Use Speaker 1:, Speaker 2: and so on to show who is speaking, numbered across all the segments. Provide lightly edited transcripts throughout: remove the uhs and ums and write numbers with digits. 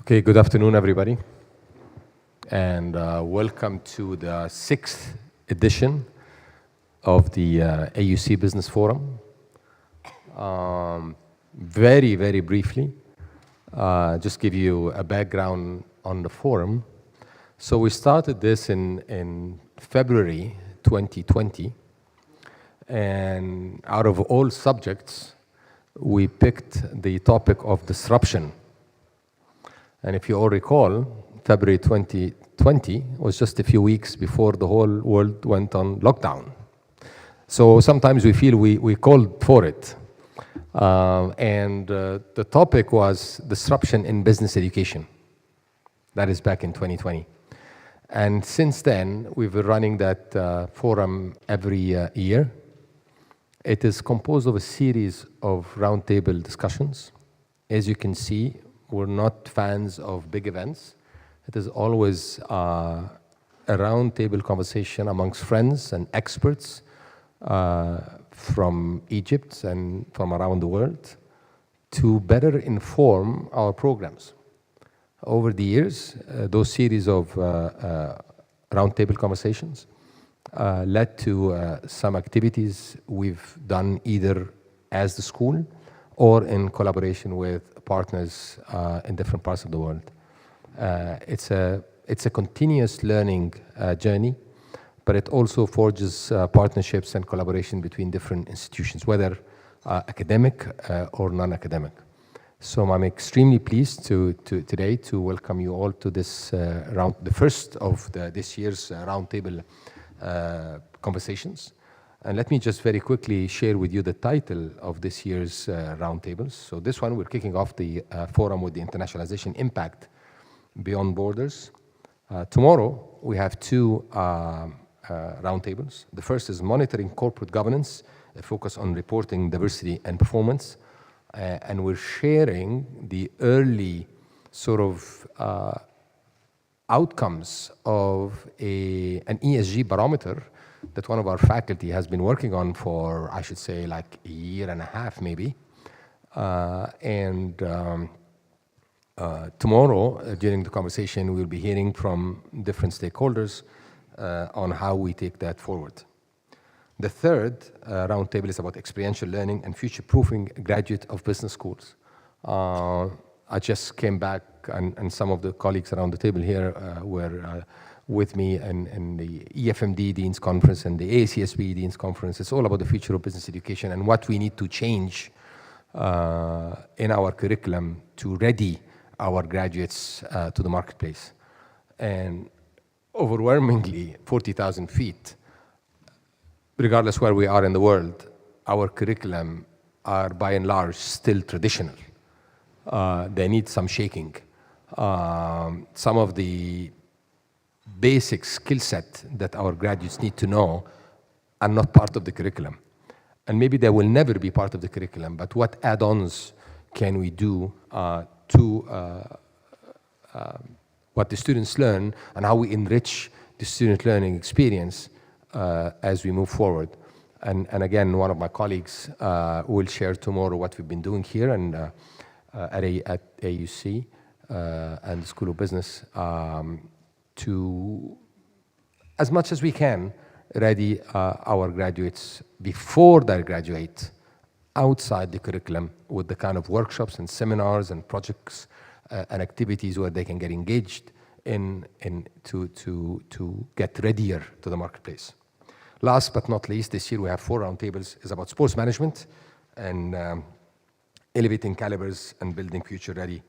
Speaker 1: Okay, good afternoon, everybody, and welcome to the 6th edition of the AUC Business Forum. Very briefly, just give you a background on the forum. So we started this in February 2020, and out of all subjects, we picked the topic of disruption. And if you all recall, February 2020 was just a few weeks before the whole world went on lockdown. So sometimes we feel we called for it. The topic was disruption in business education. That is back in 2020. And since then, we've been running that forum every year. It is composed of a series of roundtable discussions. As you can see, we're not fans of big events. It is always a roundtable conversation amongst friends and experts from Egypt and from around the world to better inform our programs. Over the years, those series of roundtable conversations led to some activities we've done either as the school or in collaboration with partners in different parts of the world. It's a continuous learning journey, but it also forges partnerships and collaboration between different institutions, whether academic or non-academic. So I'm extremely pleased today to welcome you all to this the first of this year's roundtable conversations. And let me just very quickly share with you the title of this year's roundtables. So this one, we're kicking off the forum with the Internationalization Impact Beyond Borders. Tomorrow, we have two roundtables. The first is Monitoring Corporate Governance, a focus on reporting diversity and performance. And we're sharing the early sort of outcomes of an ESG barometer that one of our faculty has been working on for, I should say, like a year and a half, maybe. Tomorrow, during the conversation, we'll be hearing from different stakeholders on how we take that forward. The third roundtable is about experiential learning and future-proofing a graduate of business schools. I just came back, and some of the colleagues around the table here were with me in the EFMD Dean's Conference and the ACSB Dean's Conference. It's all about the future of business education and what we need to change in our curriculum to ready our graduates to the marketplace. And overwhelmingly, 40,000 feet, regardless where we are in the world, our curriculum are by and large still traditional. They need some shaking. Some of the basic skill set that our graduates need to know are not part of the curriculum. And maybe they will never be part of the curriculum, but what add-ons can we do to what the students learn and how we enrich the student learning experience as we move forward. And again, one of my colleagues will share tomorrow what we've been doing here and at AUC and the School of Business to, as much as we can, ready our graduates before they graduate outside the curriculum with the kind of workshops and seminars and projects and activities where they can get engaged in to get readier to the marketplace. Last but not least, this year we have 4 roundtables. It's about sports management and elevating calibers and building future-ready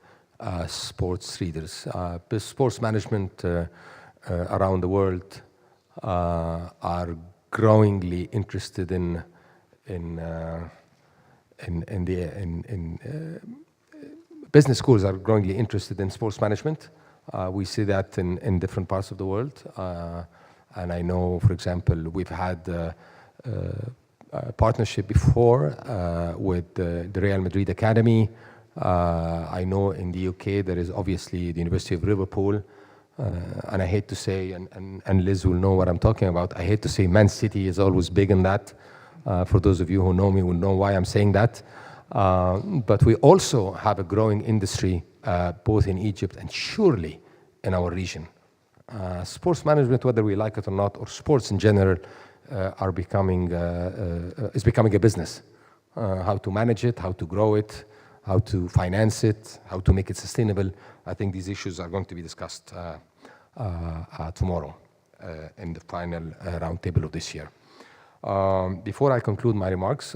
Speaker 1: sports leaders. Sports management around the world are growingly interested in business schools are growingly interested in sports management. We see that in different parts of the world. And I know, for example, we've had a partnership before with the Real Madrid Academy. I know in the UK there is obviously the University of Liverpool. And I hate to say, and Liz will know what I'm talking about, I hate to say Man City is always big in that. For those of you who know me will know why I'm saying that. But we also have a growing industry both in Egypt and surely in our region. Sports management, whether we like it or not, or sports in general, is becoming a business. How to manage it, how to grow it, how to finance it, how to make it sustainable. I think these issues are going to be discussed tomorrow in the final roundtable of this year. Before I conclude my remarks,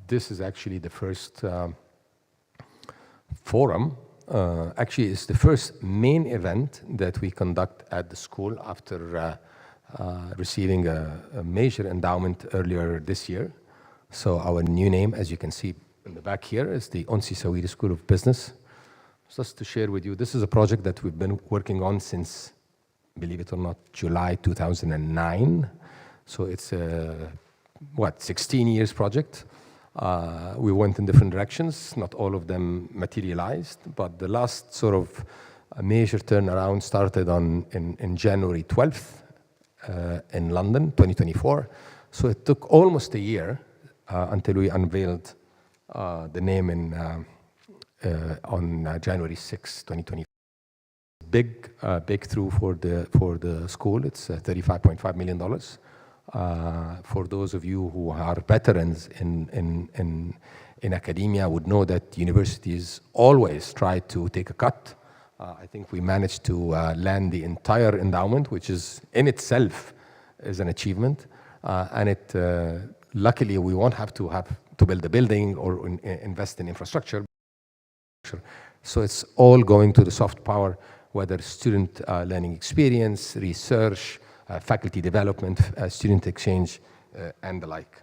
Speaker 1: this is actually the first forum. Actually, it's the first main event that we conduct at the school after receiving a major endowment earlier this year. So our new name, as you can see in the back here, is the Onsi Sawiris School of Business. Just to share with you, this is a project that we've been working on since, believe it or not, July 2009. So it's a, 16 years project. We went in different directions. Not all of them materialized, but the last sort of major turnaround started in January 12th in London, 2024. So it took almost a year until we unveiled the name on January 6, 2024. Big breakthrough for the school. It's $35.5 million. For those of you who are veterans in academia would know that universities always try to take a cut. I think we managed to land the entire endowment, which is in itself is an achievement. And luckily we won't have to build a building or invest in infrastructure. So it's all going to the soft power, whether student learning experience, research, faculty development, student exchange, and the like.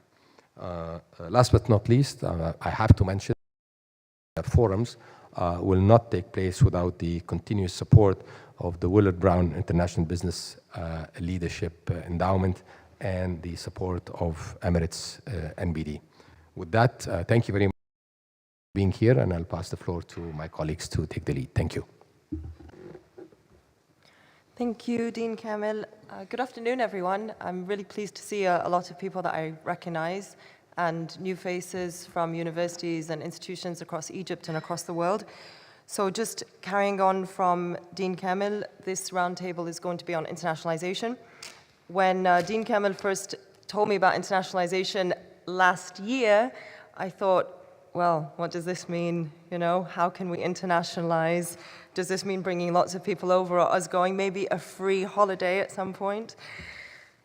Speaker 1: Last but not least, I have to mention that forums will not take place without the continuous support of the Willard Brown International Business Leadership Endowment and the support of Emirates NBD. With that, thank you very much for being here, and I'll pass the floor to my colleagues to take the lead. Thank you.
Speaker 2: Thank you, Dean Kamil. Good afternoon, everyone. I'm really pleased to see a lot of people that I recognize and new faces from universities and institutions across Egypt and across the world. So just carrying on from Dean Kamil, this roundtable is going to be on internationalization. When Dean Kamil first told me about internationalization last year, I thought, well, what does this mean? You know, how can we internationalize? Does this mean bringing lots of people over, or us going maybe a free holiday at some point?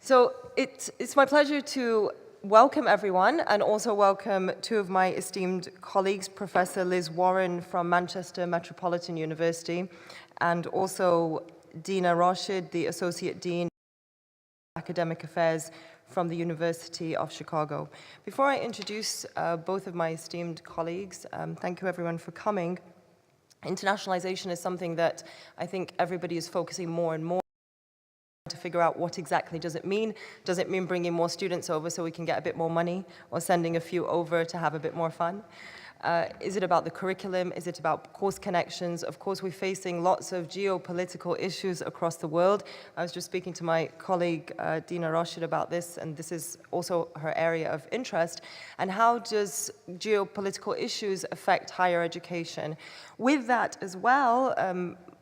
Speaker 2: So it's my pleasure to welcome everyone and also welcome two of my esteemed colleagues, Professor Liz Warren from Manchester Metropolitan University, and also Dina Rashid, the Associate Dean of Academic Affairs from the University of Chicago. Before I introduce both of my esteemed colleagues, thank you everyone for coming. Internationalization is something that I think everybody is focusing more and more to figure out what exactly does it mean. Does it mean bringing more students over so we can get a bit more money, or sending a few over to have a bit more fun? Is it about the curriculum? Is it about course connections? Of course, we're facing lots of geopolitical issues across the world. I was just speaking to my colleague, Dina Rashid, about this, and this is also her area of interest. And how does geopolitical issues affect higher education? With that as well,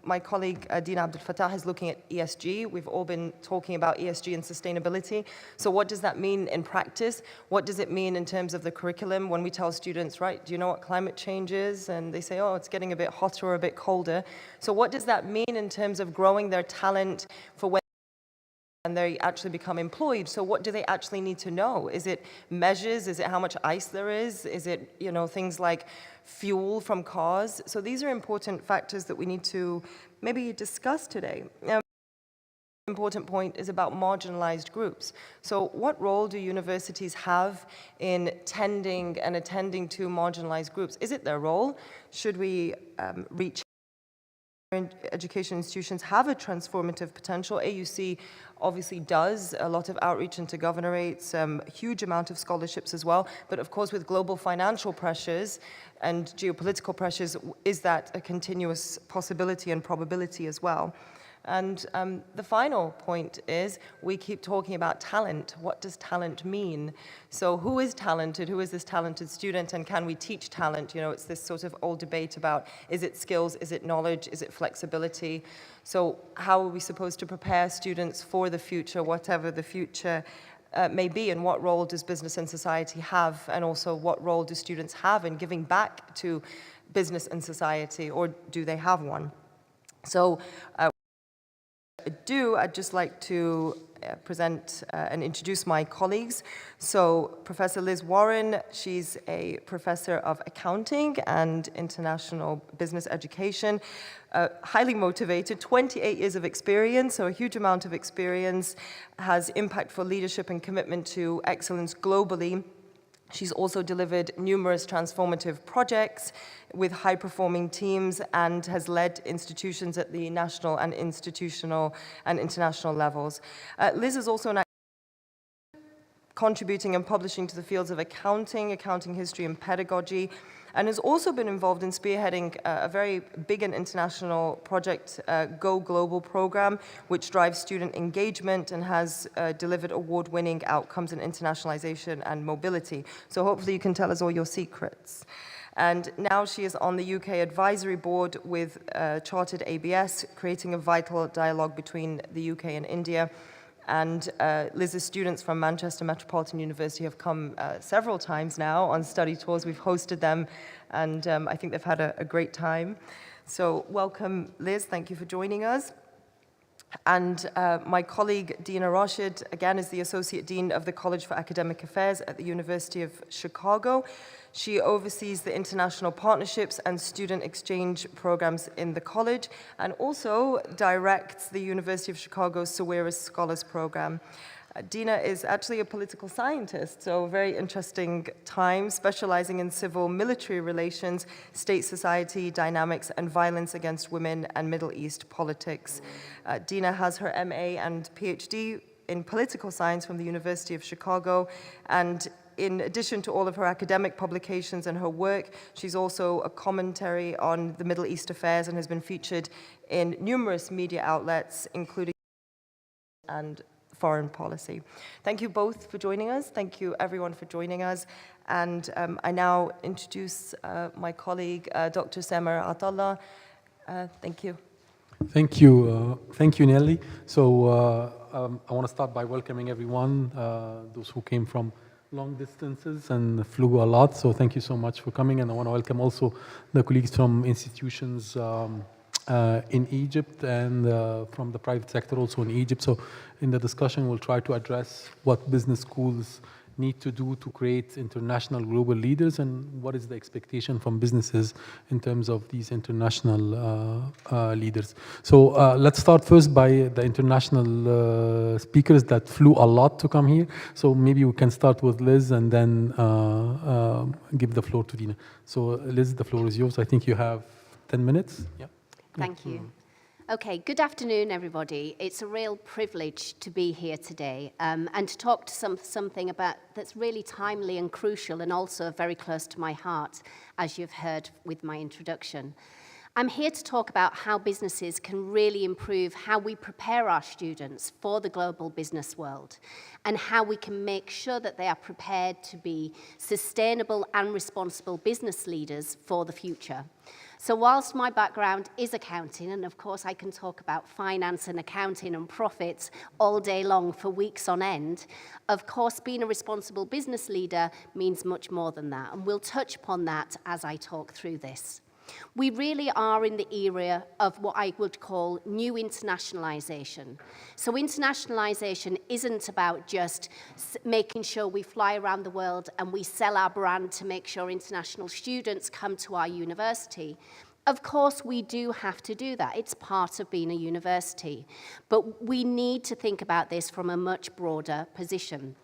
Speaker 2: my colleague, Dina Abdel Fattah, is looking at ESG. We've all been talking about ESG and sustainability. So what does that mean in practice? What does it mean in terms of the curriculum when we tell students, right, do you know what climate change is? And they say, oh, it's getting a bit hotter or a bit colder. So what does that mean in terms of growing their talent for when and they actually become employed? So what do they actually need to know? Is it measures? Is it how much ice there is? Is it, you know, things like fuel from cars? So these are important factors that we need to maybe discuss today. Important point is about marginalized groups. So what role do universities have in tending and attending to marginalized groups? Is it their role? Should we reach education institutions have a transformative potential? AUC obviously does a lot of outreach into governorates, huge amount of scholarships as well. But of course, with global financial pressures and geopolitical pressures, is that a continuous possibility and probability as well? And the final point is we keep talking about talent. What does talent mean? So who is talented? Who is this talented student? And can we teach talent? You know, it's this sort of old debate about, is it skills? Is it knowledge? Is it flexibility? So how are we supposed to prepare students for the future, whatever the future may be, and what role does business and society have? And also, what role do students have in giving back to business and society, or do they have one? So I'd just like to present and introduce my colleagues. So Professor Liz Warren, she's a professor of accounting and international business education, highly motivated, 28 years of experience, so a huge amount of experience, has impact for leadership and commitment to excellence globally. She's also delivered numerous transformative projects with high-performing teams and has led institutions at the national and institutional and international levels. Liz is also contributing and publishing to the fields of accounting, accounting history, and pedagogy, and has also been involved in spearheading a very big and international project, Go Global program, which drives student engagement and has delivered award-winning outcomes in internationalization and mobility. So hopefully you can tell us all your secrets. And now she is on the UK advisory board with Chartered ABS, creating a vital dialogue between the UK and India. And Liz's students from Manchester Metropolitan University have come several times now on study tours. We've hosted them, and I think they've had a great time. So welcome, Liz. Thank you for joining us. And my colleague, Dina Rashid, again, is the Associate Dean of the College for Academic Affairs at the University of Chicago. She oversees the international partnerships and student exchange programs in the college, and also directs the University of Chicago's Sawiris Scholars Program. Dina is actually a political scientist, so a very interesting time, specializing in civil-military relations, state-society dynamics, and violence against women and Middle East politics. Dina has her MA and PhD in political science from the University of Chicago, and in addition to all of her academic publications and her work, she's also a commentary on the Middle East affairs and has been featured in numerous media outlets, including and foreign policy. Thank you both for joining us. Thank you everyone for joining us. And I now introduce my colleague, Dr. Samer Atallah. Thank you.
Speaker 3: Thank you, Nelly. So I want to start by welcoming everyone, those who came from long distances and flew a lot. So thank you so much for coming. And I want to welcome also the colleagues from institutions in Egypt and from the private sector also in Egypt. So in the discussion, we'll try to address what business schools need to do to create international global leaders and what is the expectation from businesses in terms of these international leaders. So let's start first by the international speakers that flew a lot to come here. So maybe we can start with Liz and then give the floor to Dina. So Liz, the floor is yours. I think you have 10 minutes. Yeah.
Speaker 4: Thank you. Okay, good afternoon, everybody. It's a real privilege to be here today and to talk to something about that's really timely and crucial and also very close to my heart, as you've heard with my introduction. I'm here to talk about how businesses can really improve how we prepare our students for the global business world and how we can make sure that they are prepared to be sustainable and responsible business leaders for the future. So whilst my background is accounting, and of course I can talk about finance and accounting and profits all day long for weeks on end, of course being a responsible business leader means much more than that, and we'll touch upon that as I talk through this. We really are in the era of what I would call new internationalization. So internationalization isn't about just making sure we fly around the world and we sell our brand to make sure international students come to our university. Of course, we do have to do that. It's part of being a university. But we need to think about this from a much broader position.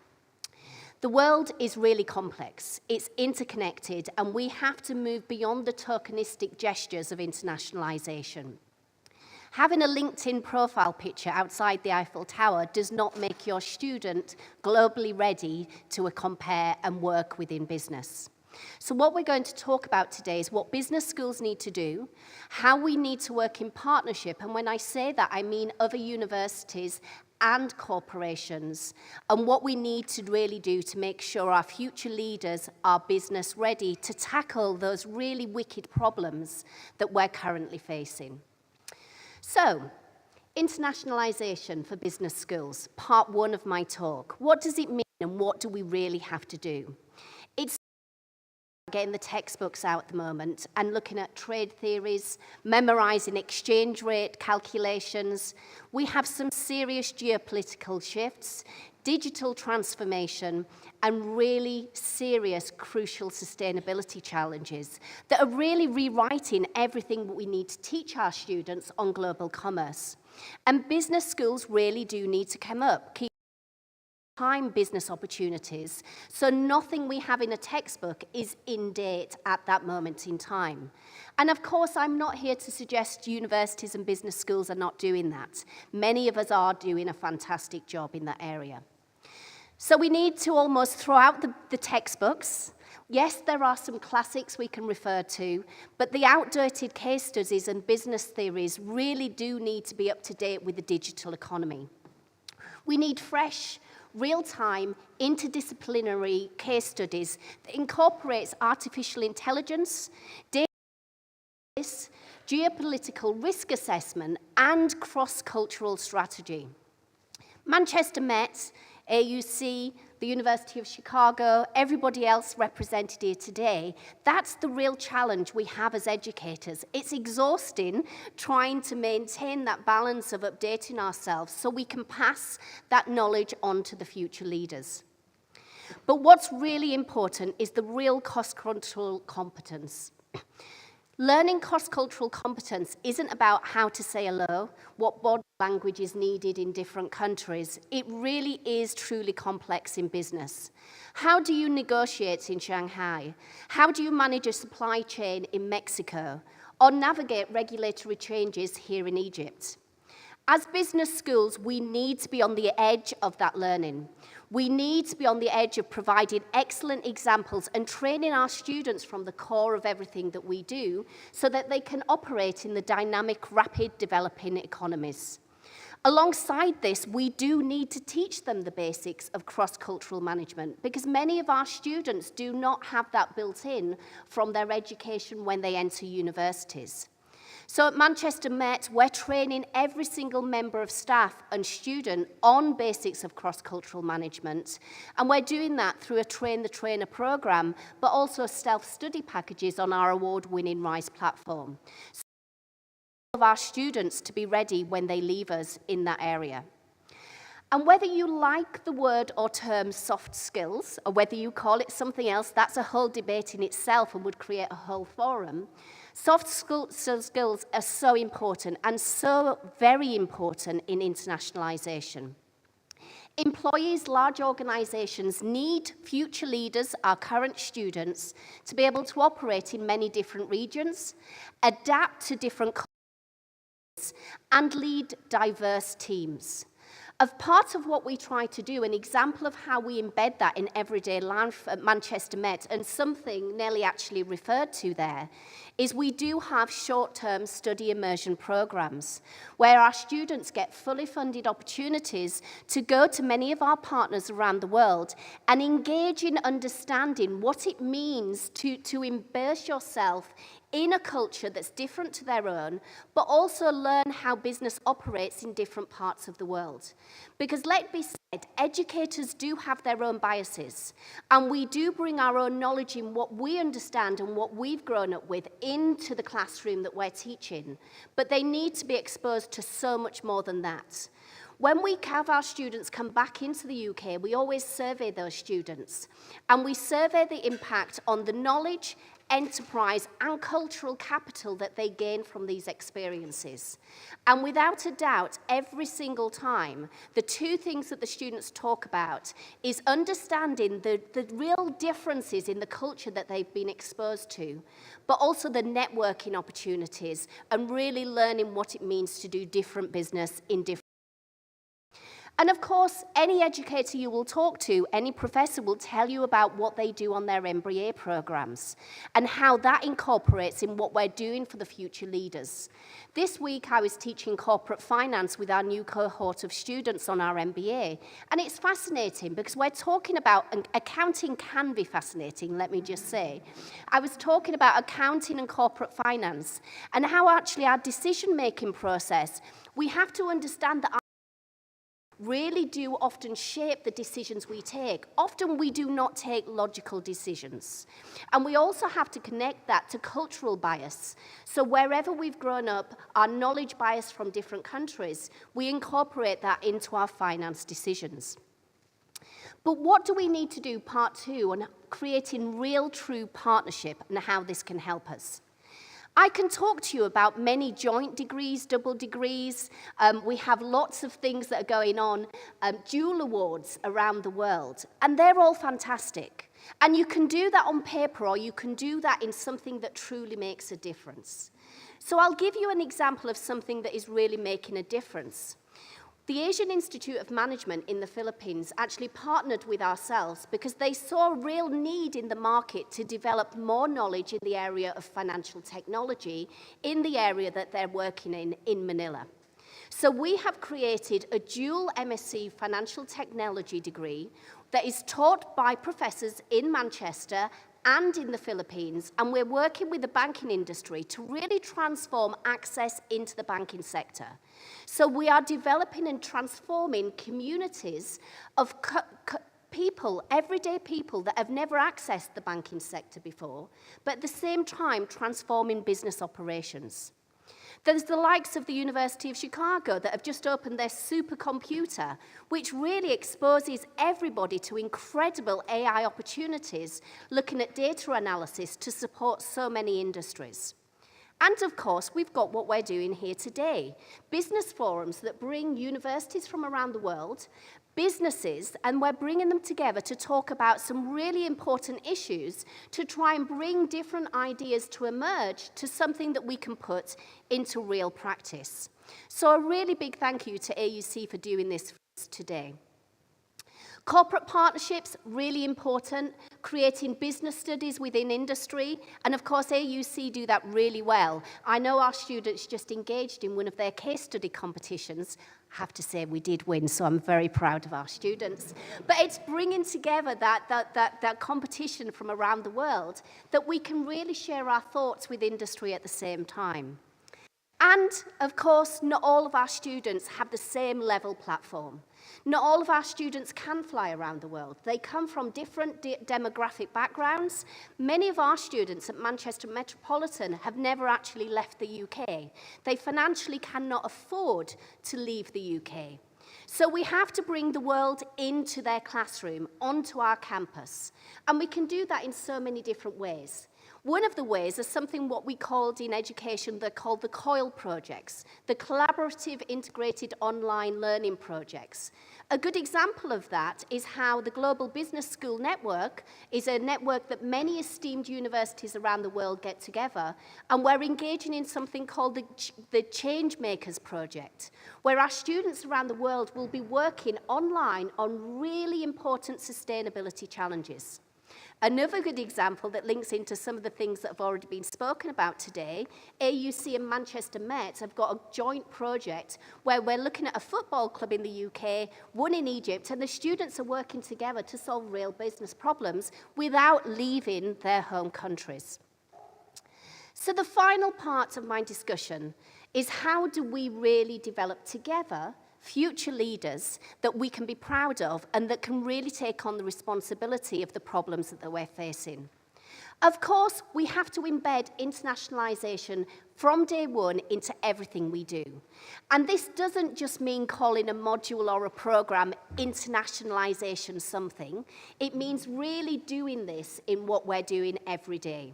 Speaker 4: The world is really complex, it's interconnected, and we have to move beyond the tokenistic gestures of internationalization. Having a LinkedIn profile picture outside the Eiffel Tower does not make your student globally ready to compare and work within business. So what we're going to talk about today is what business schools need to do, how we need to work in partnership, and when I say that, I mean other universities and corporations, and what we need to really do to make sure our future leaders are business ready to tackle those really wicked problems that we're currently facing. So, internationalization for business schools, part one of my talk. What does it mean and what do we really have to do? It's getting the textbooks out at the moment and looking at trade theories, memorizing exchange rate calculations. We have some serious geopolitical shifts, digital transformation, and really serious, crucial sustainability challenges that are really rewriting everything that we need to teach our students on global commerce. And business schools really do need to come up, keep time business opportunities, so nothing we have in a textbook is in date at that moment in time. And of course, I'm not here to suggest universities and business schools are not doing that. Many of us are doing a fantastic job in that area. So we need to almost throw out the textbooks. Yes, there are some classics we can refer to, but the outdated case studies and business theories really do need to be up to date with the digital economy. We need fresh, real-time, interdisciplinary case studies that incorporates artificial intelligence, data analysis, geopolitical risk assessment, and cross-cultural strategy. Manchester Met, AUC, the University of Chicago, everybody else represented here today, that's the real challenge we have as educators. It's exhausting trying to maintain that balance of updating ourselves so we can pass that knowledge on to the future leaders. But what's really important is the real cross-cultural competence. Learning cross-cultural competence isn't about how to say hello, what body language is needed in different countries. It really is truly complex in business. How do you negotiate in Shanghai? How do you manage a supply chain in Mexico? Or navigate regulatory changes here in Egypt? As business schools, we need to be on the edge of that learning. We need to be on the edge of providing excellent examples and training our students from the core of everything that we do so that they can operate in the dynamic, rapid developing economies. Alongside this, we do need to teach them the basics of cross-cultural management because many of our students do not have that built in from their education when they enter universities. So at Manchester Met, we're training every single member of staff and student on basics of cross-cultural management. And we're doing that through a Train the Trainer program, but also self-study packages on our award-winning RISE platform. So of our students to be ready when they leave us in that area. And whether you like the word or term soft skills, or whether you call it something else, that's a whole debate in itself and would create a whole forum. Soft skills are so important and so very important in internationalization. Employees, large organizations need future leaders, our current students, to be able to operate in many different regions, adapt to different cultures, and lead diverse teams. As part of what we try to do, an example of how we embed that in everyday life at Manchester Met, and something Nelly actually referred to there, is we do have short-term study immersion programs where our students get fully funded opportunities to go to many of our partners around the world and engage in understanding what it means to immerse yourself in a culture that's different to their own, but also learn how business operates in different parts of the world. Because let's be said, educators do have their own biases, and we do bring our own knowledge in what we understand and what we've grown up with into the classroom that we're teaching, but they need to be exposed to so much more than that. When we have our students come back into the UK, we always survey those students, and we survey the impact on the knowledge, enterprise, and cultural capital that they gain from these experiences. And without a doubt, every single time, the two things that the students talk about is understanding the real differences in the culture that they've been exposed to, but also the networking opportunities and really learning what it means to do different business in different. And of course, any educator you will talk to, any professor will tell you about what they do on their MBA programs and how that incorporates in what we're doing for the future leaders. This week, I was teaching corporate finance with our new cohort of students on our MBA, and it's fascinating because we're talking about, and accounting can be fascinating, let me just say. I was talking about accounting and corporate finance and how actually our decision-making process, we have to understand that really do often shape the decisions we take. Often we do not take logical decisions. And we also have to connect that to cultural bias. So wherever we've grown up, our knowledge bias from different countries, we incorporate that into our finance decisions. But what do we need to do, part 2, on creating real, true partnership and how this can help us? I can talk to you about many joint degrees, double degrees. We have lots of things that are going on, dual awards around the world, and they're all fantastic. And you can do that on paper, or you can do that in something that truly makes a difference. So I'll give you an example of something that is really making a difference. The Asian Institute of Management in the Philippines actually partnered with ourselves because they saw a real need in the market to develop more knowledge in the area of financial technology in the area that they're working in Manila. So we have created a dual MSc Financial Technology degree that is taught by professors in Manchester and in the Philippines, and we're working with the banking industry to really transform access into the banking sector. So we are developing and transforming communities of people, everyday people that have never accessed the banking sector before, but at the same time transforming business operations. There's the likes of the University of Chicago that have just opened their supercomputer, which really exposes everybody to incredible AI opportunities, looking at data analysis to support so many industries. And of course, we've got what we're doing here today, business forums that bring universities from around the world, businesses, and we're bringing them together to talk about some really important issues to try and bring different ideas to emerge to something that we can put into real practice. So a really big thank you to AUC for doing this for us today. Corporate partnerships, really important, creating business studies within industry, and of course AUC do that really well. I know our students just engaged in one of their case study competitions. I have to say we did win, so I'm very proud of our students. But it's bringing together that competition from around the world that we can really share our thoughts with industry at the same time. And, of course, not all of our students have the same level platform. Not all of our students can fly around the world. They come from different demographic backgrounds. Many of our students at Manchester Metropolitan have never actually left the UK. They financially cannot afford to leave the UK. So we have to bring the world into their classroom, onto our campus. And we can do that in so many different ways. One of the ways is something what we called in education, they're called the COIL projects, the Collaborative Integrated Online Learning Projects. A good example of that is how the Global Business School Network is a network that many esteemed universities around the world get together, and we're engaging in something called the Change Makers Project, where our students around the world will be working online on really important sustainability challenges. Another good example that links into some of the things that have already been spoken about today, AUC and Manchester Met have got a joint project where we're looking at a football club in the UK, one in Egypt, and the students are working together to solve real business problems without leaving their home countries. So the final part of my discussion is how do we really develop together future leaders that we can be proud of and that can really take on the responsibility of the problems that we're facing. Of course, we have to embed internationalization from day one into everything we do. And this doesn't just mean calling a module or a program internationalization something. It means really doing this in what we're doing every day.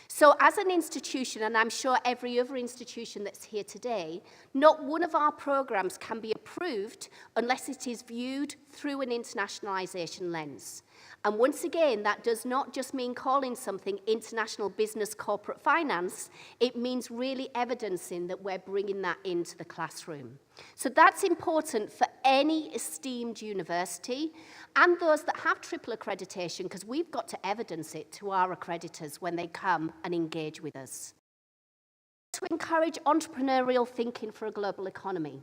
Speaker 4: So as an institution, and I'm sure every other institution that's here today, not one of our programs can be approved unless it is viewed through an internationalization lens. And once again, that does not just mean calling something international business corporate finance, it means really evidencing that we're bringing that into the classroom. So that's important for any esteemed university and those that have triple accreditation, because we've got to evidence it to our accreditors when they come and engage with us. To encourage entrepreneurial thinking for a global economy.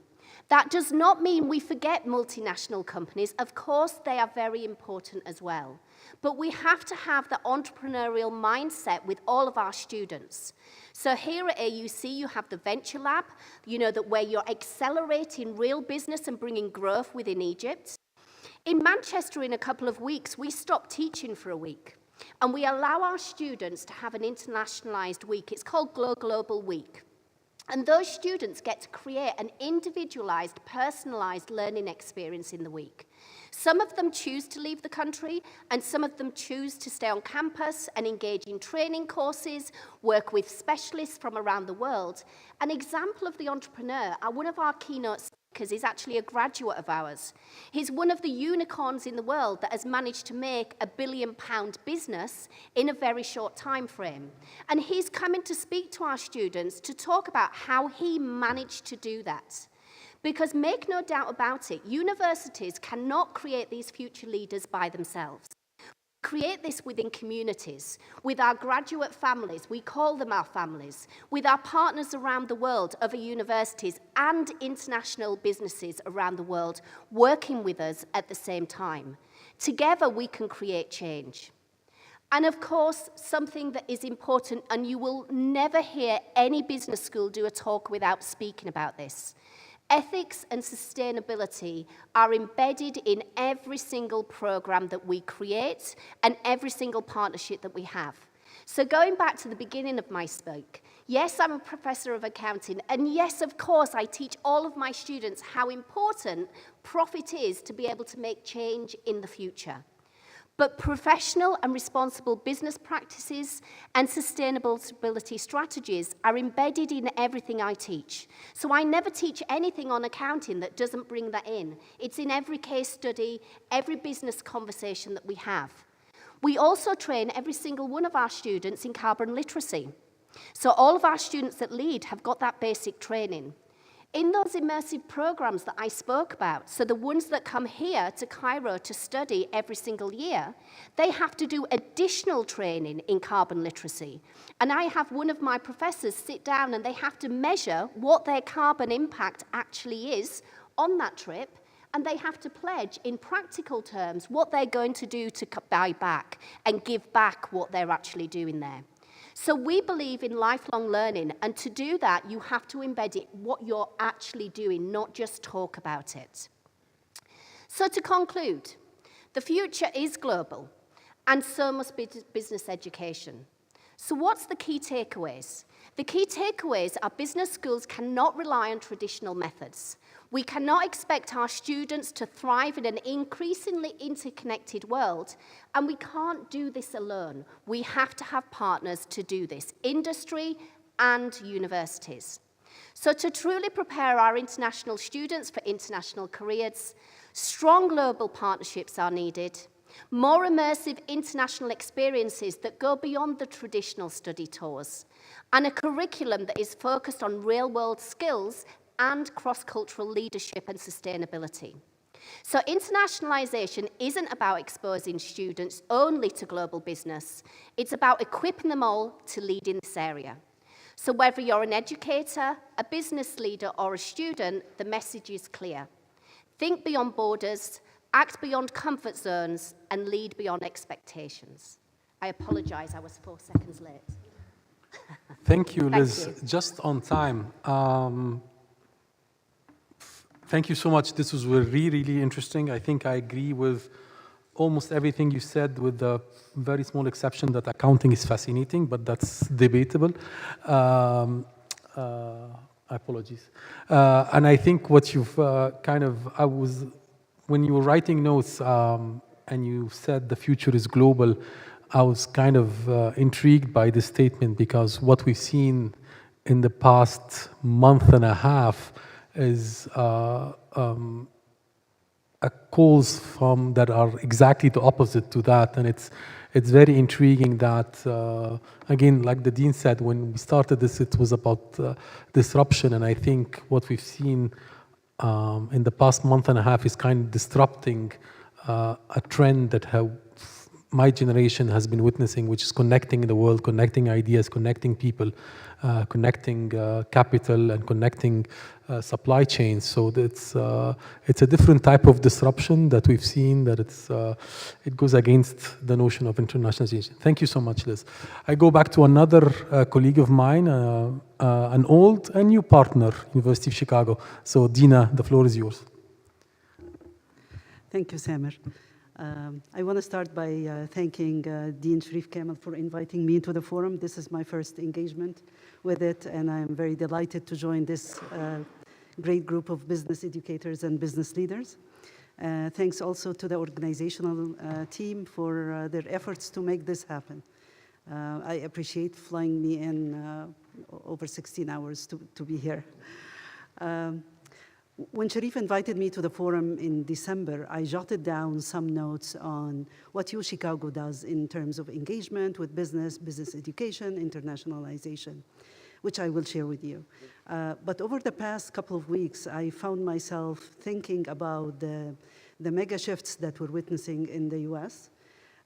Speaker 4: That does not mean we forget multinational companies. Of course, they are very important as well. But we have to have the entrepreneurial mindset with all of our students. So here at AUC, you have the Venture Lab, that where you're accelerating real business and bringing growth within Egypt. In Manchester, in a couple of weeks, we stop teaching for a week. And we allow our students to have an internationalized week. It's called Global Week. And those students get to create an individualized, personalized learning experience in the week. Some of them choose to leave the country, and some of them choose to stay on campus and engage in training courses, work with specialists from around the world. An example of the entrepreneur, one of our keynote speakers is actually a graduate of ours. He's one of the unicorns in the world that has managed to make a £1 billion business in a very short time frame. And he's coming to speak to our students to talk about how he managed to do that. Because make no doubt about it, universities cannot create these future leaders by themselves. Create this within communities, with our graduate families, we call them our families, with our partners around the world, other universities and international businesses around the world working with us at the same time. Together we can create change. And of course, something that is important, and you will never hear any business school do a talk without speaking about this. Ethics and sustainability are embedded in every single program that we create and every single partnership that we have. So going back to the beginning of my speak, yes, I'm a professor of accounting, and yes, of course, I teach all of my students how important profit is to be able to make change in the future. But professional and responsible business practices and sustainability strategies are embedded in everything I teach. So I never teach anything on accounting that doesn't bring that in. It's in every case study, every business conversation that we have. We also train every single one of our students in carbon literacy. So all of our students that lead have got that basic training. In those immersive programs that I spoke about, so the ones that come here to Cairo to study every single year, they have to do additional training in carbon literacy. And I have one of my professors sit down and they have to measure what their carbon impact actually is on that trip, and they have to pledge in practical terms what they're going to do to buy back and give back what they're actually doing there. So we believe in lifelong learning, and to do that, you have to embed it what you're actually doing, not just talk about it. So to conclude, the future is global, and so must be business education. So what's the key takeaways? The key takeaways are business schools cannot rely on traditional methods. We cannot expect our students to thrive in an increasingly interconnected world, and we can't do this alone. We have to have partners to do this, industry and universities. So to truly prepare our international students for international careers, strong global partnerships are needed, more immersive international experiences that go beyond the traditional study tours, and a curriculum that is focused on real-world skills and cross-cultural leadership and sustainability. So internationalization isn't about exposing students only to global business. It's about equipping them all to lead in this area. So whether you're an educator, a business leader, or a student, the message is clear. Think beyond borders, act beyond comfort zones, and lead beyond expectations. I apologize, I was 4 seconds late.
Speaker 3: Thank you, Liz.
Speaker 4: Thank you.
Speaker 3: Just on time. Thank you so much. This was really, really interesting. I think I agree with almost everything you said, with the very small exception that accounting is fascinating, but that's debatable. Apologies. And I think what you've when you were writing notes and you said the future is global, I was kind of intrigued by this statement, because what we've seen in the past month and a half is calls from that are exactly the opposite to that, and it's very intriguing that again, like the dean said, when we started this, it was about disruption, and I think what we've seen in the past month and a half is kind of disrupting a trend that my generation has been witnessing, which is connecting the world, connecting ideas, connecting people, connecting capital, and connecting supply chains. So it's a different type of disruption that we've seen, that it goes against the notion of internationalization. Thank you so much, Liz. I go back to another colleague of mine, an old and new partner, University of Chicago. So Dina, the floor is yours.
Speaker 5: Thank you, Samer. I want to start by thanking Dean Sharif Kamel for inviting me to the forum. This is my first engagement with it, and I'm very delighted to join this great group of business educators and business leaders. Thanks also to the organizational team for their efforts to make this happen. I appreciate flying me in over 16 hours to be here. When Sharif invited me to the forum in December, I jotted down some notes on what AUC Chicago does in terms of engagement with business, business education, internationalization, which I will share with you. But over the past couple of weeks, I found myself thinking about the mega shifts that we're witnessing in the US.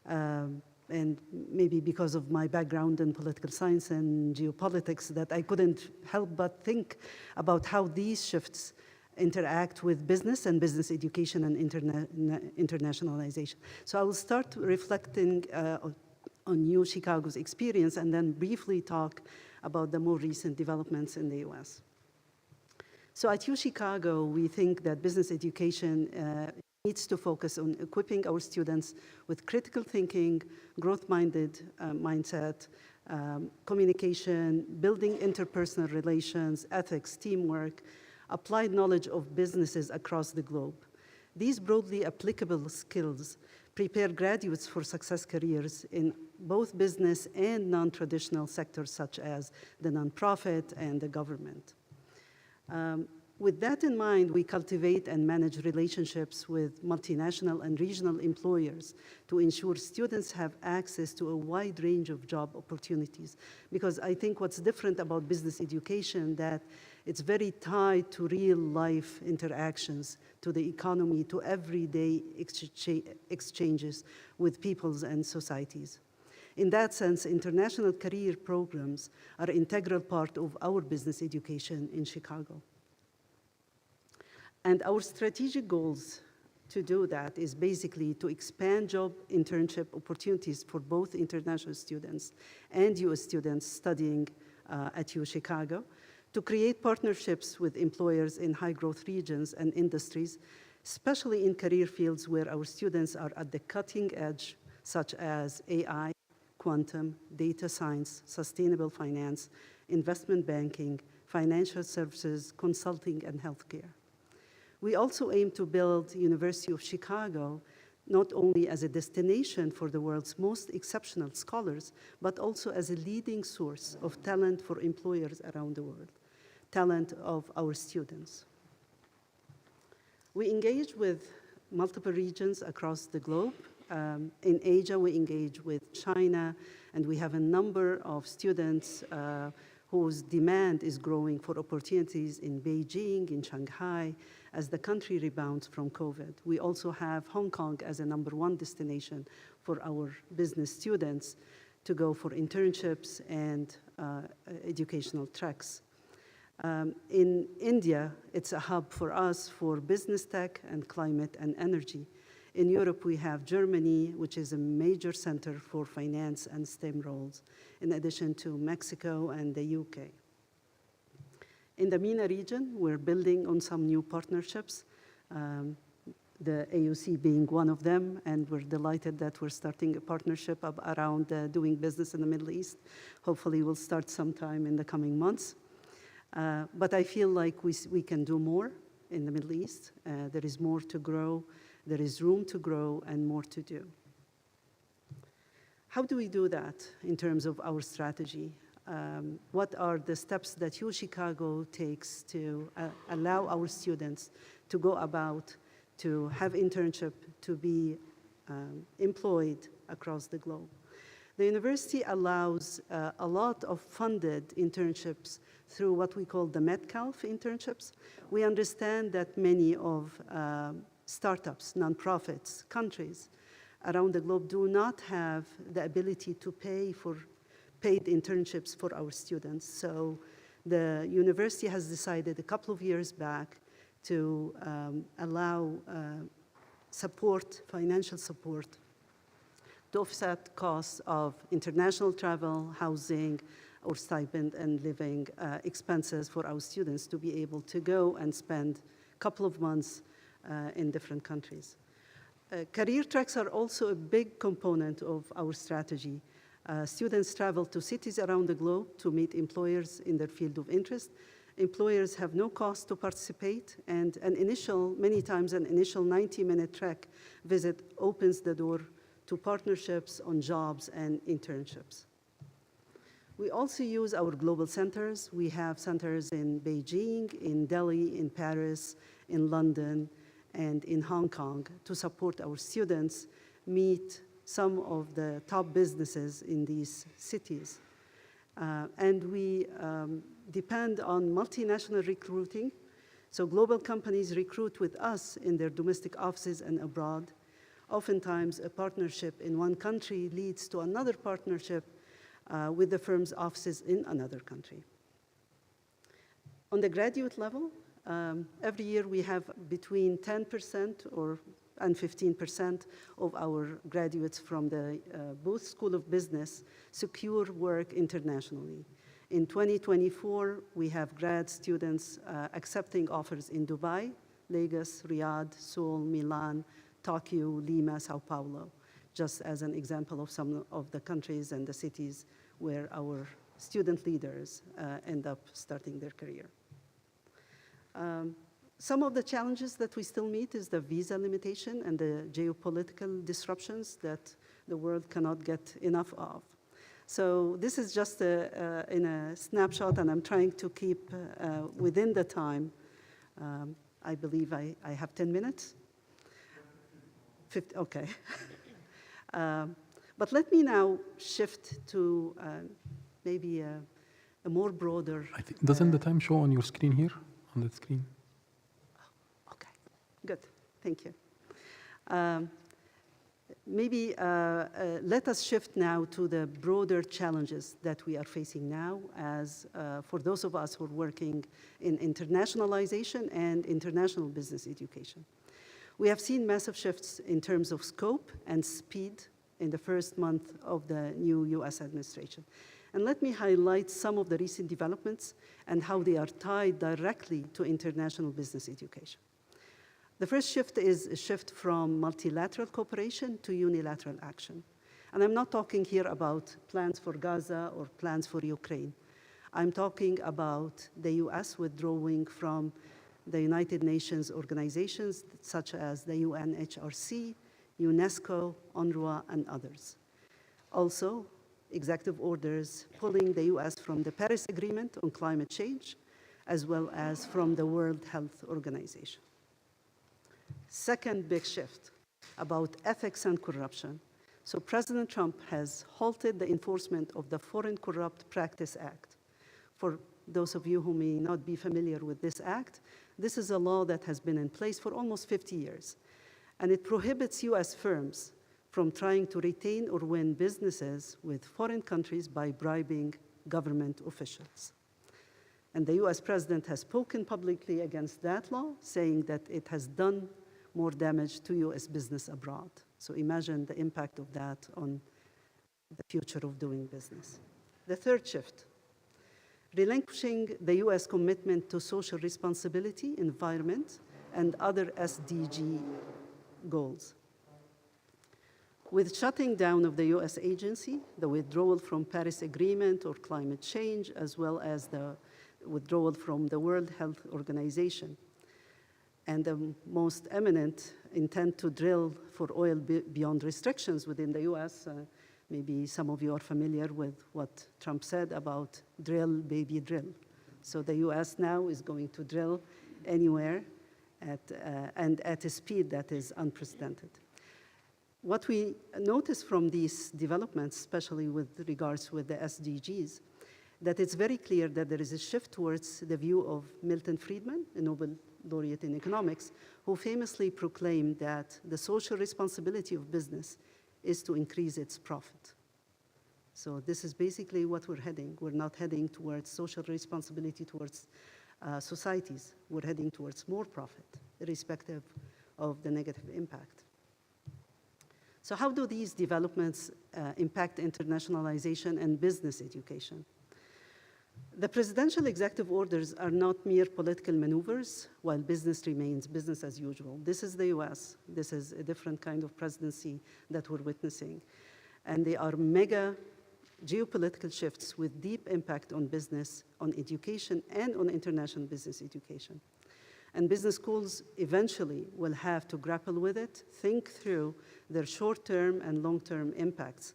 Speaker 5: And maybe because of my background in political science and geopolitics, that I couldn't help but think about how these shifts interact with business and business education and internationalization. So I will start reflecting on AUC Chicago's experience and then briefly talk about the more recent developments in the US. So at AUC Chicago, we think that business education needs to focus on equipping our students with critical thinking, growth-minded mindset, communication, building interpersonal relations, ethics, teamwork, applied knowledge of businesses across the globe. These broadly applicable skills prepare graduates for success careers in both business and non-traditional sectors such as the nonprofit and the government. With that in mind, we cultivate and manage relationships with multinational and regional employers to ensure students have access to a wide range of job opportunities. Because I think what's different about business education, that it's very tied to real life interactions, to the economy, to everyday exchanges with peoples and societies. In that sense, international career programs are an integral part of our business education in Chicago. And our strategic goals to do that is basically to expand job internship opportunities for both international students and US students studying at AUC Chicago, to create partnerships with employers in high growth regions and industries, especially in career fields where our students are at the cutting edge, such as AI, quantum, data science, sustainable finance, investment banking, financial services, consulting, and healthcare. We also aim to build University of Chicago not only as a destination for the world's most exceptional scholars, but also as a leading source of talent for employers around the world, talent of our students. We engage with multiple regions across the globe. In Asia, we engage with China, and we have a number of students whose demand is growing for opportunities in Beijing, in Shanghai, as the country rebounds from COVID. We also have Hong Kong as a #1 destination for our business students to go for internships and educational tracks. In India, it's a hub for us for business tech and climate and energy. In Europe, we have Germany, which is a major center for finance and STEM roles, in addition to Mexico and the UK. In the MENA region, we're building on some new partnerships, the AUC being one of them, and we're delighted that we're starting a partnership around doing business in the Middle East. Hopefully, we'll start sometime in the coming months. But I feel like we can do more in the Middle East. There is more to grow. There is room to grow and more to do. How do we do that in terms of our strategy? What are the steps that AUC Chicago takes to allow our students to go about to have internship, to be employed across the globe. The university allows a lot of funded internships through what we call the Metcalf internships. We understand that many of startups, nonprofits, countries around the globe do not have the ability to pay for paid internships for our students. So the university has decided a couple of years back to allow support, financial support, to offset costs of international travel, housing, or stipend and living expenses for our students to be able to go and spend a couple of months in different countries. Career tracks are also a big component of our strategy. Students travel to cities around the globe to meet employers in their field of interest. Employers have no cost to participate, and many times an initial 90-minute track visit opens the door to partnerships on jobs and internships. We also use our global centers. We have centers in Beijing, in Delhi, in Paris, in London, and in Hong Kong to support our students meet some of the top businesses in these cities. And we depend on multinational recruiting. So global companies recruit with us in their domestic offices and abroad. Oftentimes, a partnership in one country leads to another partnership with the firm's offices in another country. On the graduate level, every year we have between 10% and 15% of our graduates from the Booth School of Business secure work internationally. In 2024, we have grad students accepting offers in Dubai, Lagos, Riyadh, Seoul, Milan, Tokyo, Lima, Sao Paulo, just as an example of some of the countries and the cities where our student leaders end up starting their career. Some of the challenges that we still meet is the visa limitation and the geopolitical disruptions that the world cannot get enough of. So this is just in a snapshot, and I'm trying to keep within the time. I believe I have 10 minutes. 50, okay. But let me now shift to maybe a more broader.
Speaker 3: Doesn't the time show on your screen here, on the screen?
Speaker 5: Okay, good, thank you. Maybe let us shift now to the broader challenges that we are facing now as for those of us who are working in internationalization and international business education. We have seen massive shifts in terms of scope and speed in the first month of the new US administration. And let me highlight some of the recent developments and how they are tied directly to international business education. The first shift is a shift from multilateral cooperation to unilateral action. And I'm not talking here about plans for Gaza or plans for Ukraine. I'm talking about the US withdrawing from the United Nations organizations such as the UNHRC, UNESCO, UNRWA, and others. Also, executive orders pulling the US from the Paris Agreement on climate change, as well as from the World Health Organization. Second big shift about ethics and corruption. So President Trump has halted the enforcement of the Foreign Corrupt Practice Act. For those of you who may not be familiar with this act, this is a law that has been in place for almost 50 years. And it prohibits US firms from trying to retain or win businesses with foreign countries by bribing government officials. And the US president has spoken publicly against that law, saying that it has done more damage to US business abroad. So imagine the impact of that on the future of doing business. The third shift, relinquishing the US commitment to social responsibility, environment, and other SDG goals. With shutting down of the US agency, the withdrawal from Paris Agreement or climate change, as well as the withdrawal from the World Health Organization, and the most eminent intent to drill for oil beyond restrictions within the US. Maybe some of you are familiar with what Trump said about drill, baby, drill. So the US now is going to drill anywhere and at a speed that is unprecedented. What we notice from these developments, especially with regards with the SDGs, that it's very clear that there is a shift towards the view of Milton Friedman, a Nobel laureate in economics, who famously proclaimed that the social responsibility of business is to increase its profit. So this is basically what we're heading. We're not heading towards social responsibility towards societies. We're heading towards more profit, irrespective of the negative impact. So how do these developments impact internationalization and business education? The presidential executive orders are not mere political maneuvers, while business remains business as usual. This is the US. This is a different kind of presidency that we're witnessing. And they are mega geopolitical shifts with deep impact on business, on education, and on international business education. And business schools eventually will have to grapple with it, think through their short-term and long-term impacts.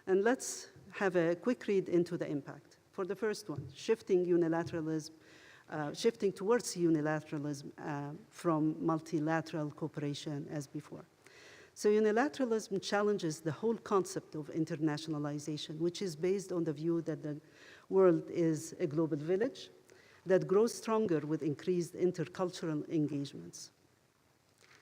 Speaker 5: And let's have a quick read into the impact. For the first one, shifting towards unilateralism from multilateral cooperation as before. So unilateralism challenges the whole concept of internationalization, which is based on the view that the world is a global village that grows stronger with increased intercultural engagements.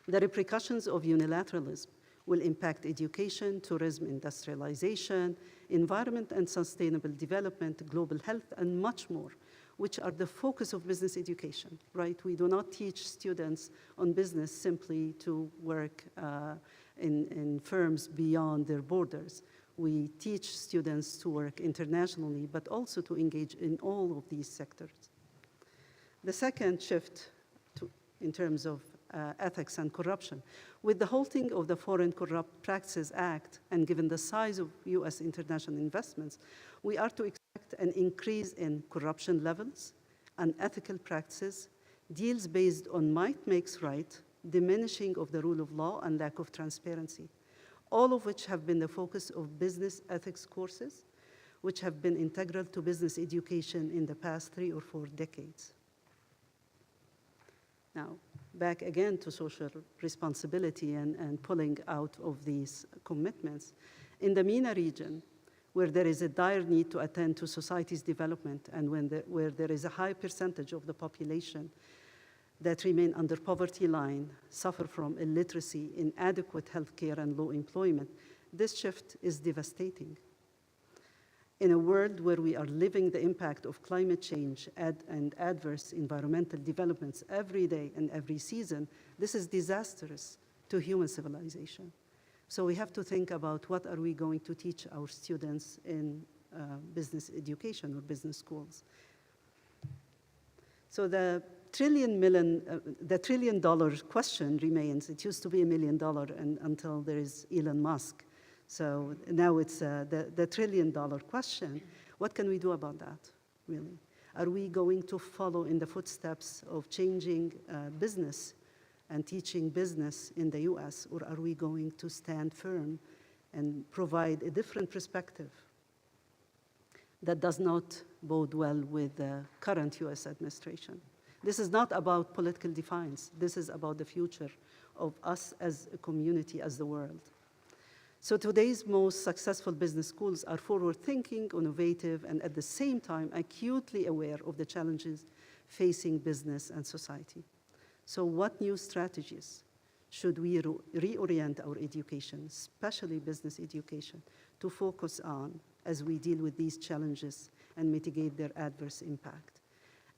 Speaker 5: The repercussions of unilateralism will impact education, tourism, industrialization, environment and sustainable development, global health, and much more, which are the focus of business education, right? We do not teach students on business simply to work in firms beyond their borders. We teach students to work internationally, but also to engage in all of these sectors. The second shift in terms of ethics and corruption. With the halting of the Foreign Corrupt Practices Act, and given the size of US international investments, we are to expect an increase in corruption levels, unethical practices, deals based on might makes right, diminishing of the rule of law, and lack of transparency, all of which have been the focus of business ethics courses, which have been integral to business education in the past 3 or 4 decades. Now, back again to social responsibility and pulling out of these commitments. In the MENA region, where there is a dire need to attend to society's development and where there is a high percentage of the population that remain under poverty line, suffer from illiteracy, inadequate healthcare, and low employment, this shift is devastating. In a world where we are living the impact of climate change and adverse environmental developments every day and every season, this is disastrous to human civilization. So we have to think about what are we going to teach our students in business education or business schools. So the $1 trillion question remains. It used to be $1 million until there is Elon Musk. So now it's the $1 trillion question. What can we do about that, really? Are we going to follow in the footsteps of changing business and teaching business in the US, or are we going to stand firm and provide a different perspective that does not bode well with the current US administration? This is not about political defiance. This is about the future of us as a community, as the world. So today's most successful business schools are forward-thinking, innovative, and at the same time acutely aware of the challenges facing business and society. So what new strategies should we reorient our education, especially business education, to focus on as we deal with these challenges and mitigate their adverse impact?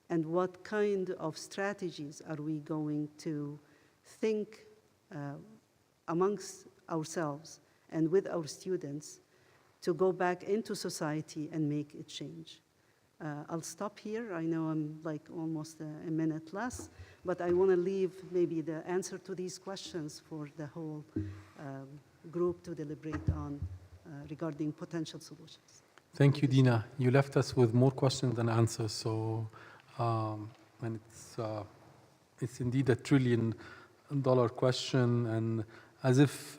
Speaker 5: And what kind of strategies are we going to think amongst ourselves and with our students to go back into society and make a change? I'll stop here. I know I'm like almost a minute less, but I want to leave maybe the answer to these questions for the whole group to deliberate on regarding potential solutions.
Speaker 3: Thank you, Dina. You left us with more questions than answers. So, and it's indeed $1 trillion question, and as if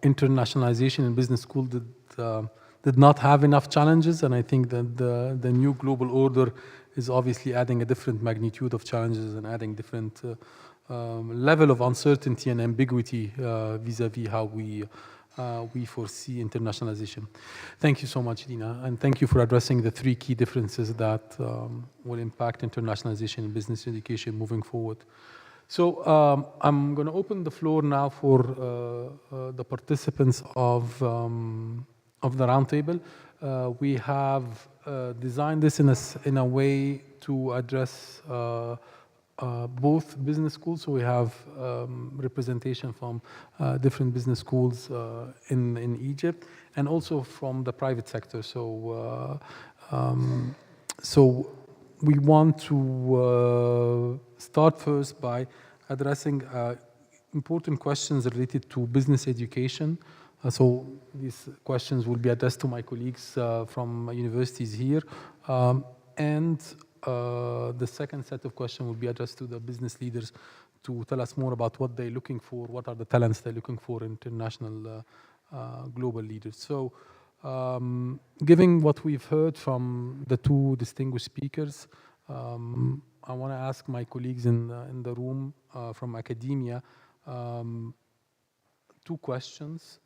Speaker 3: internationalization in business school did not have enough challenges, and I think that the new global order is obviously adding a different magnitude of challenges and adding different level of uncertainty and ambiguity vis-a-vis how we foresee internationalization. Thank you so much, Dina, and thank you for addressing the 3 key differences that will impact internationalization in business education moving forward. So I'm going to open the floor now for the participants of the roundtable. We have designed this in a way to address both business schools. So we have representation from different business schools in Egypt, and also from the private sector. So we want to start first by addressing important questions related to business education. So these questions will be addressed to my colleagues from universities here. And the second set of questions will be addressed to the business leaders to tell us more about what they're looking for, what are the talents they're looking for in international global leaders. So given what we've heard from the 2 distinguished speakers, I want to ask my colleagues in the room from academia 2 questions.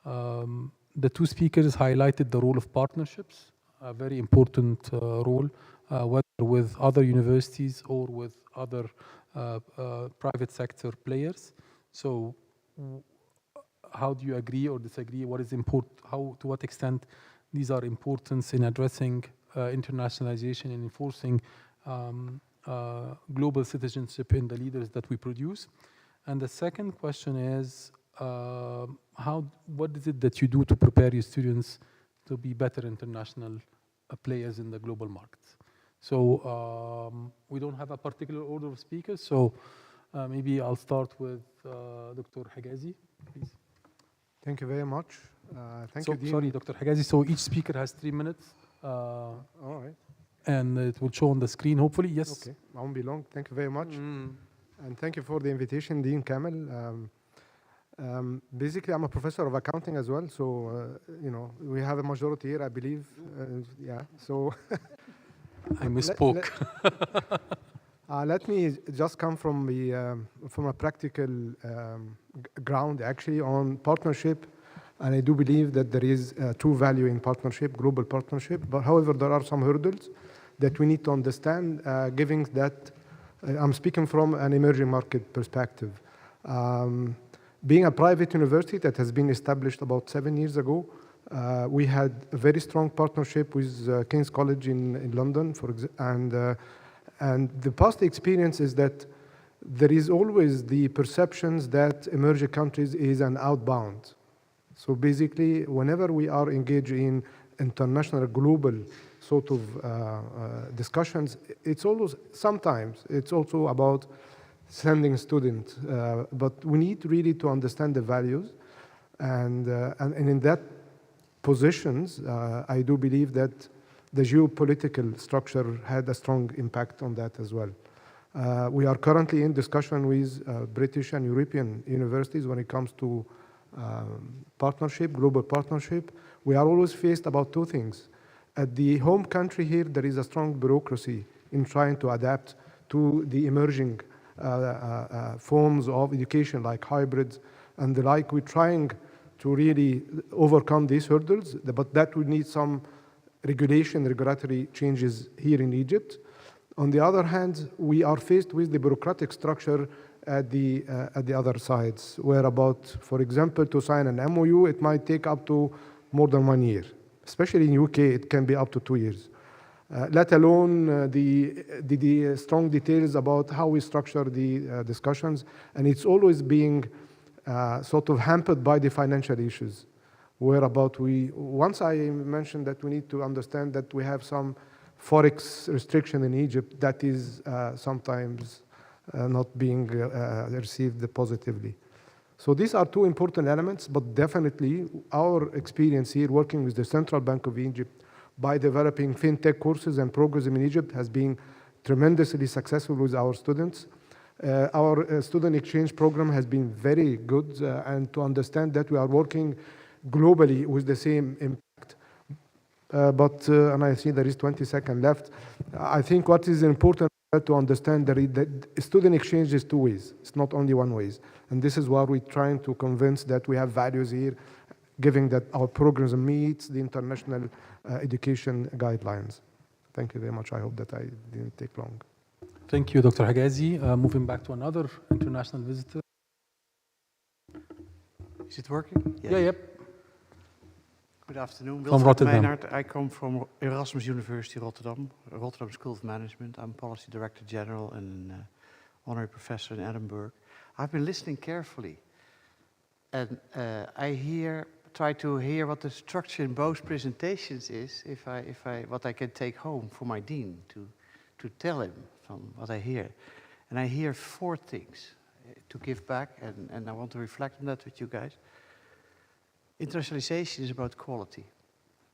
Speaker 3: The 2 speakers highlighted the role of partnerships, a very important role, whether with other universities or with other private sector players. So how do you agree or disagree? What is important? To what extent these are important in addressing internationalization and enforcing global citizenship in the leaders that we produce? And the second question is, what is it that you do to prepare your students to be better international players in the global markets? So we don't have a particular order of speakers, so maybe I'll start with Dr. Higazi, please.
Speaker 6: Thank you very much. Thank you, Dean.
Speaker 3: Sorry, Dr. Higazi. So each speaker has 3 minutes.
Speaker 6: All right.
Speaker 3: And it will show on the screen, hopefully. Yes.
Speaker 6: Okay. I won't be long. Thank you very much. And thank you for the invitation, Dean Kamel. Basically, I'm a professor of accounting as well. So, we have a majority here, I believe. Yeah. So
Speaker 3: I misspoke.
Speaker 6: Let me just come from a practical ground, actually, on partnership. And I do believe that there is true value in partnership, global partnership. But however, there are some hurdles that we need to understand, given that I'm speaking from an emerging market perspective. Being a private university that has been established about 7 years ago, we had a very strong partnership with King's College in London, and the past experience is that there is always the perceptions that emerging countries is an outbound. So basically, whenever we are engaged in international, global sort of discussions, sometimes it's also about sending students, but we need really to understand the values, and in that positions, I do believe that the geopolitical structure had a strong impact on that as well. We are currently in discussion with British and European universities when it comes to partnership, global partnership. We are always faced about 2 things. At the home country here, there is a strong bureaucracy in trying to adapt to the emerging forms of education like hybrids and the like. We're trying to really overcome these hurdles, but that would need some regulatory changes here in Egypt. On the other hand, we are faced with the bureaucratic structure at the other sides, where for example, to sign an MOU, it might take up to more than 1 year. Especially in UK, it can be up to 2 years. Let alone the strong details about how we structure the discussions, and it's always being sort of hampered by the financial issues. Once I mentioned that we need to understand that we have some forex restriction in Egypt that is sometimes not being received positively. So these are 2 important elements, but definitely our experience here working with the Central Bank of Egypt by developing fintech courses and programs in Egypt has been tremendously successful with our students. Our student exchange program has been very good, and to understand that we are working globally with the same impact. And I see there is 20 seconds left. I think what is important to understand that student exchange is two ways. It's not only one way. And this is why we're trying to convince that we have values here, given that our programs meets the international education guidelines. Thank you very much. I hope that I didn't take long.
Speaker 3: Thank you, Dr. Hagazi. Moving back to another international visitor.
Speaker 7: Is it working?
Speaker 3: Yeah, yep.
Speaker 7: Good afternoon.
Speaker 3: From
Speaker 7: Wilfred
Speaker 3: Rotterdam.
Speaker 7: Meinhardt. I come from Erasmus University Rotterdam, Rotterdam School of Management. I'm Policy Director General and Honorary Professor in Edinburgh. I've been listening carefully, and try to hear what the structure in both presentations is, what I can take home for my dean to tell him from what I hear. And I hear four things to give back, and I want to reflect on that with you guys. Internationalization is about quality.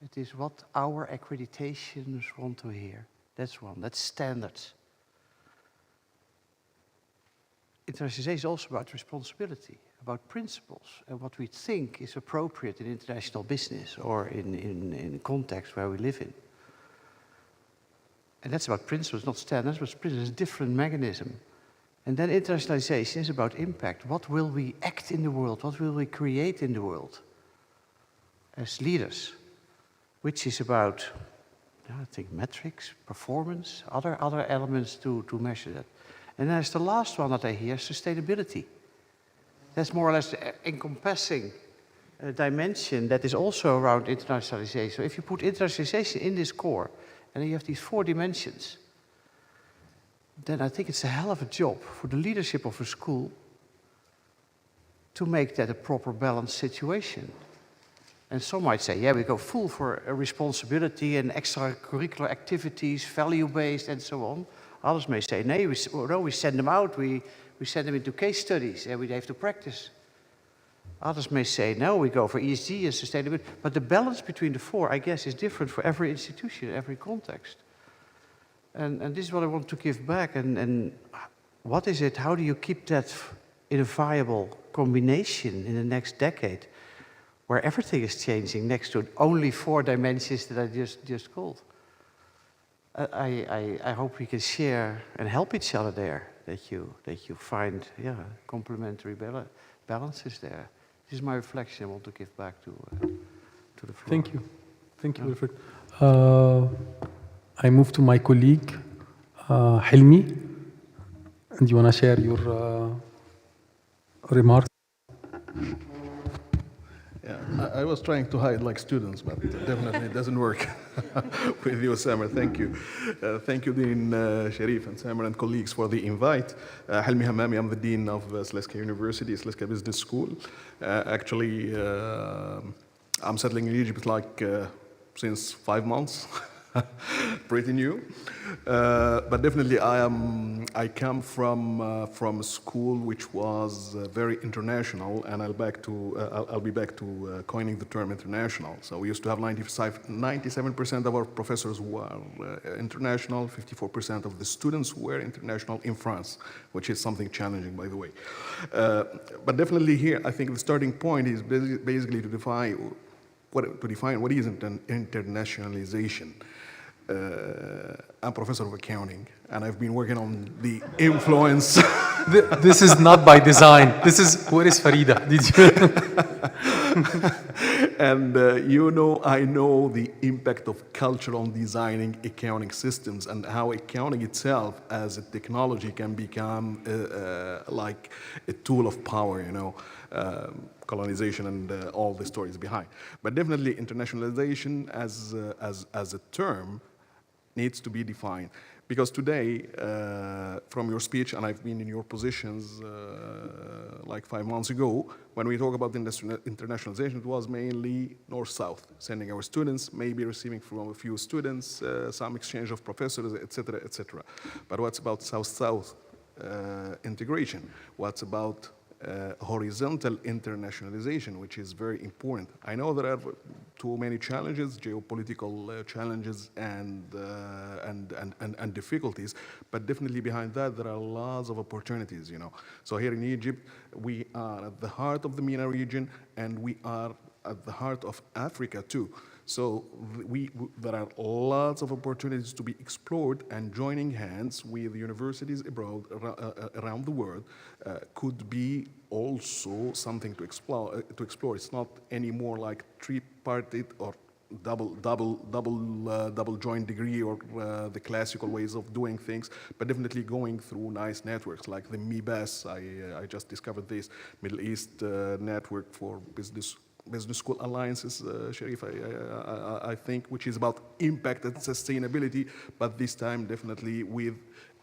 Speaker 7: It is what our accreditations want to hear. That's one. That's standards. Internationalization is also about responsibility, about principles, and what we think is appropriate in international business or in context where we live in. And that's about principles, not standards, but principles, a different mechanism. And then internationalization is about impact. What will we act in the world? What will we create in the world as leaders? Which is about, I think, metrics, performance, other elements to measure that. And there's the last one that I hear, sustainability. That's more or less the encompassing dimension that is also around internationalization. So if you put internationalization in this core, and you have these four dimensions, then I think it's a hell of a job for the leadership of a school to make that a proper balanced situation. And some might say, yeah, we go full for a responsibility and extracurricular activities, value-based and so on. Others may say, no, we send them out, we send them into case studies and we have to practice. Others may say, no, we go for ESG and sustainability. But the balance between the four, I guess, is different for every institution, every context. And this is what I want to give back. And what is it? How do you keep that in a viable combination in the next decade, where everything is changing next to only four dimensions that I just called? I hope we can share and help each other there. That you find complementary balances there. This is my reflection. I want to give back to the floor.
Speaker 3: Thank you, Wilfred. I move to my colleague, Hilmi, and you want to share your remarks?
Speaker 8: Yeah, I was trying to hide like students, but definitely it doesn't work with you, Samer. Thank you. Thank you, Dean Sharif and Samer and colleagues for the invite. Hilmi Hammami, I'm the Dean of Slezska University, Slezska Business School. Actually, I'm settling in Egypt since 5 months. Pretty new, but definitely I come from a school which was very international, and I'll be back to coining the term international. So we used to have 97% of our professors were international, 54% of the students were international in France, which is something challenging, by the way. But definitely here, I think the starting point is basically to define what is internationalization. I'm professor of accounting, and I've been working on the influence.
Speaker 3: This is not by design. Where is Farida? Did you?
Speaker 8: And I know the impact of culture on designing accounting systems and how accounting itself as a technology can become like a tool of power, colonization and all the stories behind. But definitely internationalization as a term needs to be defined. Because today, from your speech, and I've been in your positions like 5 months ago, when we talk about internationalization, it was mainly north-south, sending our students, maybe receiving from a few students, some exchange of professors, etc., etc. But what's about south-south integration? What's about horizontal internationalization, which is very important? I know there are too many challenges, geopolitical challenges and difficulties, but definitely behind that there are lots of opportunities. So here in Egypt, we are at the heart of the MENA region, and we are at the heart of Africa too. So there are lots of opportunities to be explored, and joining hands with universities abroad, around the world, could be also something to explore. It's not anymore like tripartite or double joint degree or the classical ways of doing things, but definitely going through nice networks like the MIBAS. I just discovered this Middle East network for business school alliances, Sharif, I think, which is about impact and sustainability, but this time definitely with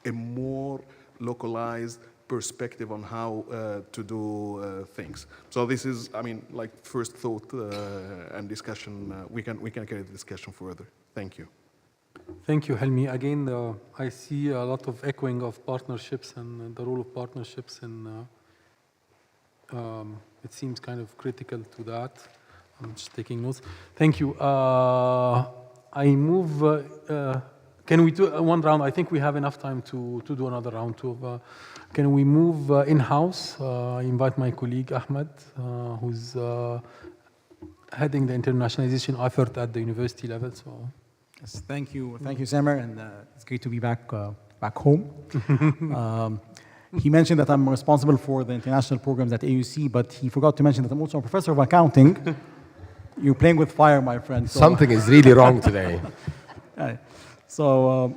Speaker 8: a more localized perspective on how to do things. So this is, I mean, like first thought and discussion. We can carry the discussion further. Thank you.
Speaker 3: Thank you, Helmi. Again, I see a lot of echoing of partnerships and the role of partnerships, and it seems kind of critical to that. I'm just taking notes. Thank you. I move. Can we do one round? I think we have enough time to do another round too. Can we move in-house? I invite my colleague Ahmed, who's heading the internationalization effort at the university level. So,
Speaker 9: yes, thank you, Samer, and it's great to be back home. He mentioned that I'm responsible for the international programs at AUC, but he forgot to mention that I'm also a professor of accounting. You're playing with fire, my friend. So.
Speaker 1: Something is really wrong today.
Speaker 9: So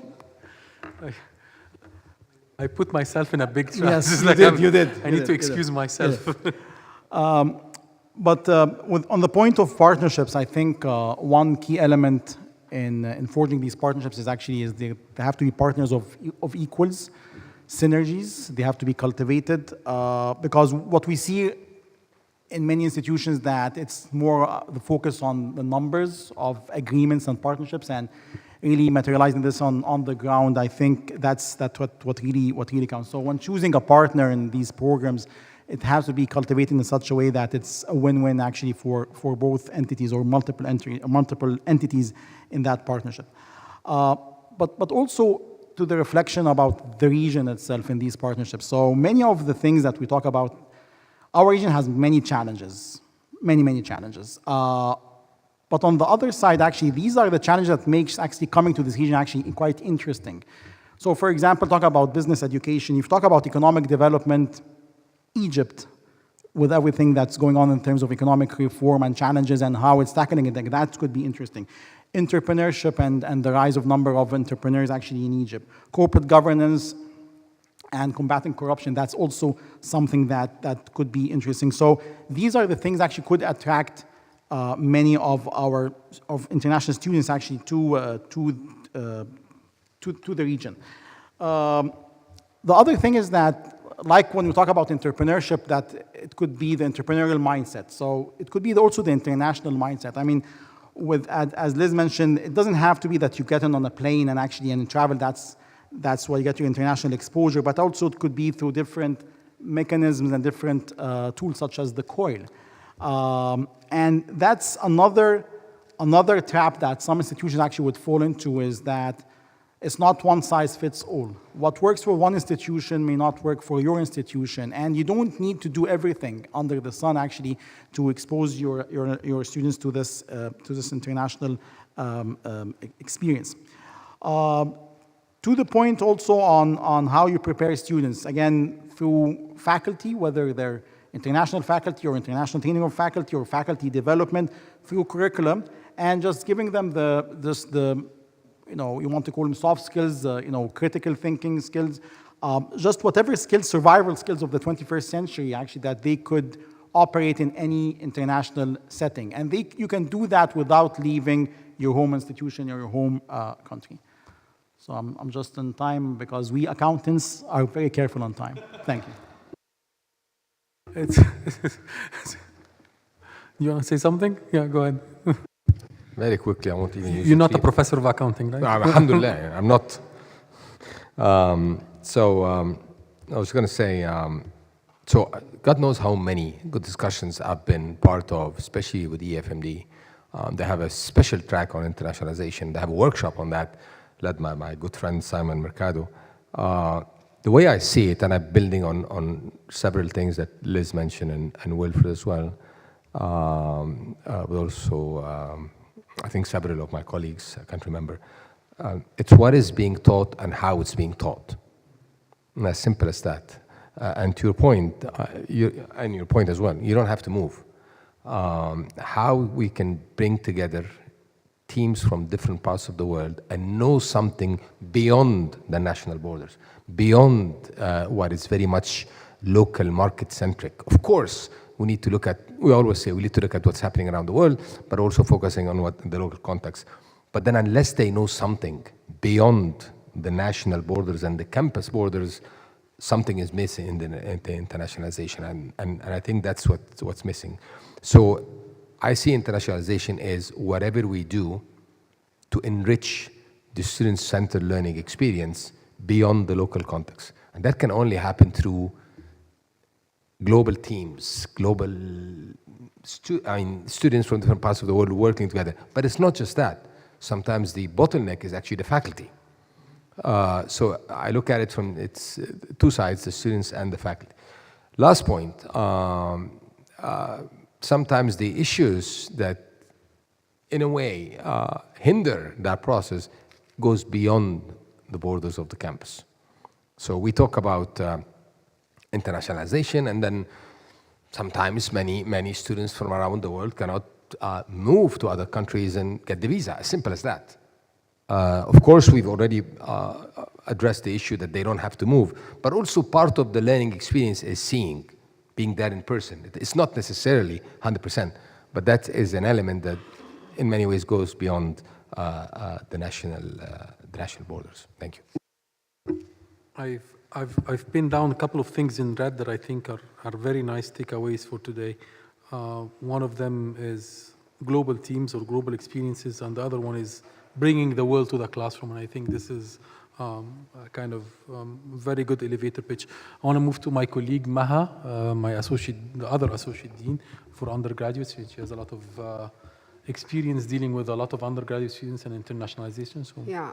Speaker 3: I put myself in a big trap.
Speaker 9: Yes, you did.
Speaker 3: I need to excuse myself.
Speaker 9: But on the point of partnerships, I think one key element in forging these partnerships is they have to be partners of equals, synergies. They have to be cultivated because what we see in many institutions that it's more the focus on the numbers of agreements and partnerships, and really materializing this on the ground. I think that's what really counts. So when choosing a partner in these programs, it has to be cultivated in such a way that it's a win-win actually for both entities or multiple entities in that partnership. But also to the reflection about the region itself in these partnerships. So many of the things that we talk about, our region has many challenges, many challenges. But on the other side, actually, these are the challenges that makes actually coming to this region actually quite interesting. So for example, talk about business education. If you talk about economic development, Egypt, with everything that's going on in terms of economic reform and challenges and how it's tackling it, that could be interesting. Entrepreneurship and the rise of number of entrepreneurs actually in Egypt. Corporate governance and combating corruption, that's also something that could be interesting. So these are the things actually could attract many of our international students actually to the region. The other thing is that, like when we talk about entrepreneurship, that it could be the entrepreneurial mindset. So it could be also the international mindset. I mean, as Liz mentioned, it doesn't have to be that you get on a plane and travel. That's where you get your international exposure. But also it could be through different mechanisms and different tools such as the COIL. And that's another trap that some institutions actually would fall into, is that it's not one size fits all. What works for one institution may not work for your institution, and you don't need to do everything under the sun actually to expose your students to this international experience. To the point also on how you prepare students, again, through faculty, whether they're international faculty or international training of faculty or faculty development, through curriculum, and just giving them you want to call them soft skills, critical thinking skills, just whatever skills, survival skills of the 21st century, actually, that they could operate in any international setting. And you can do that without leaving your home institution or your home country. So I'm just on time because we accountants are very careful on time. Thank you.
Speaker 3: You want to say something? Yeah, go ahead.
Speaker 1: Very quickly, I won't even use
Speaker 3: You're not a professor of accounting, right?
Speaker 1: Alhamdulillah, I'm not. I was going to say, so God knows how many good discussions I've been part of, especially with EFMD. They have a special track on internationalization. They have a workshop on that, led by my good friend Simon Mercado. The way I see it, and I'm building on several things that Liz mentioned and Wilfred as well, but also I think several of my colleagues, I can't remember. It's what is being taught and how it's being taught. And as simple as that. And to your point, and your point as well, you don't have to move. How we can bring together teams from different parts of the world and know something beyond the national borders, beyond what is very much local market-centric. Of course, we always say we need to look at what's happening around the world, but also focusing on what the local context. But then unless they know something beyond the national borders and the campus borders, something is missing in the internationalization, and I think that's what's missing. So I see internationalization as whatever we do to enrich the student-centered learning experience beyond the local context. And that can only happen through global teams, students from different parts of the world working together. But it's not just that. Sometimes the bottleneck is actually the faculty. So I look at it from its two sides, the students and the faculty. Last point, sometimes the issues that, in a way, hinder that process goes beyond the borders of the campus. So we talk about internationalization, and then sometimes many students from around the world cannot move to other countries and get the visa, as simple as that. Of course, we've already addressed the issue that they don't have to move, but also part of the learning experience is being there in person. It's not necessarily 100%, but that is an element that in many ways goes beyond the national borders. Thank you.
Speaker 3: I've pinned down a couple of things in red that I think are very nice takeaways for today. One of them is global teams or global experiences, and the other one is bringing the world to the classroom. And I think this is a kind of very good elevator pitch. I want to move to my colleague Maha, the other associate dean for undergraduates. She has a lot of experience dealing with a lot of undergraduate students and internationalization. So.
Speaker 10: Yeah,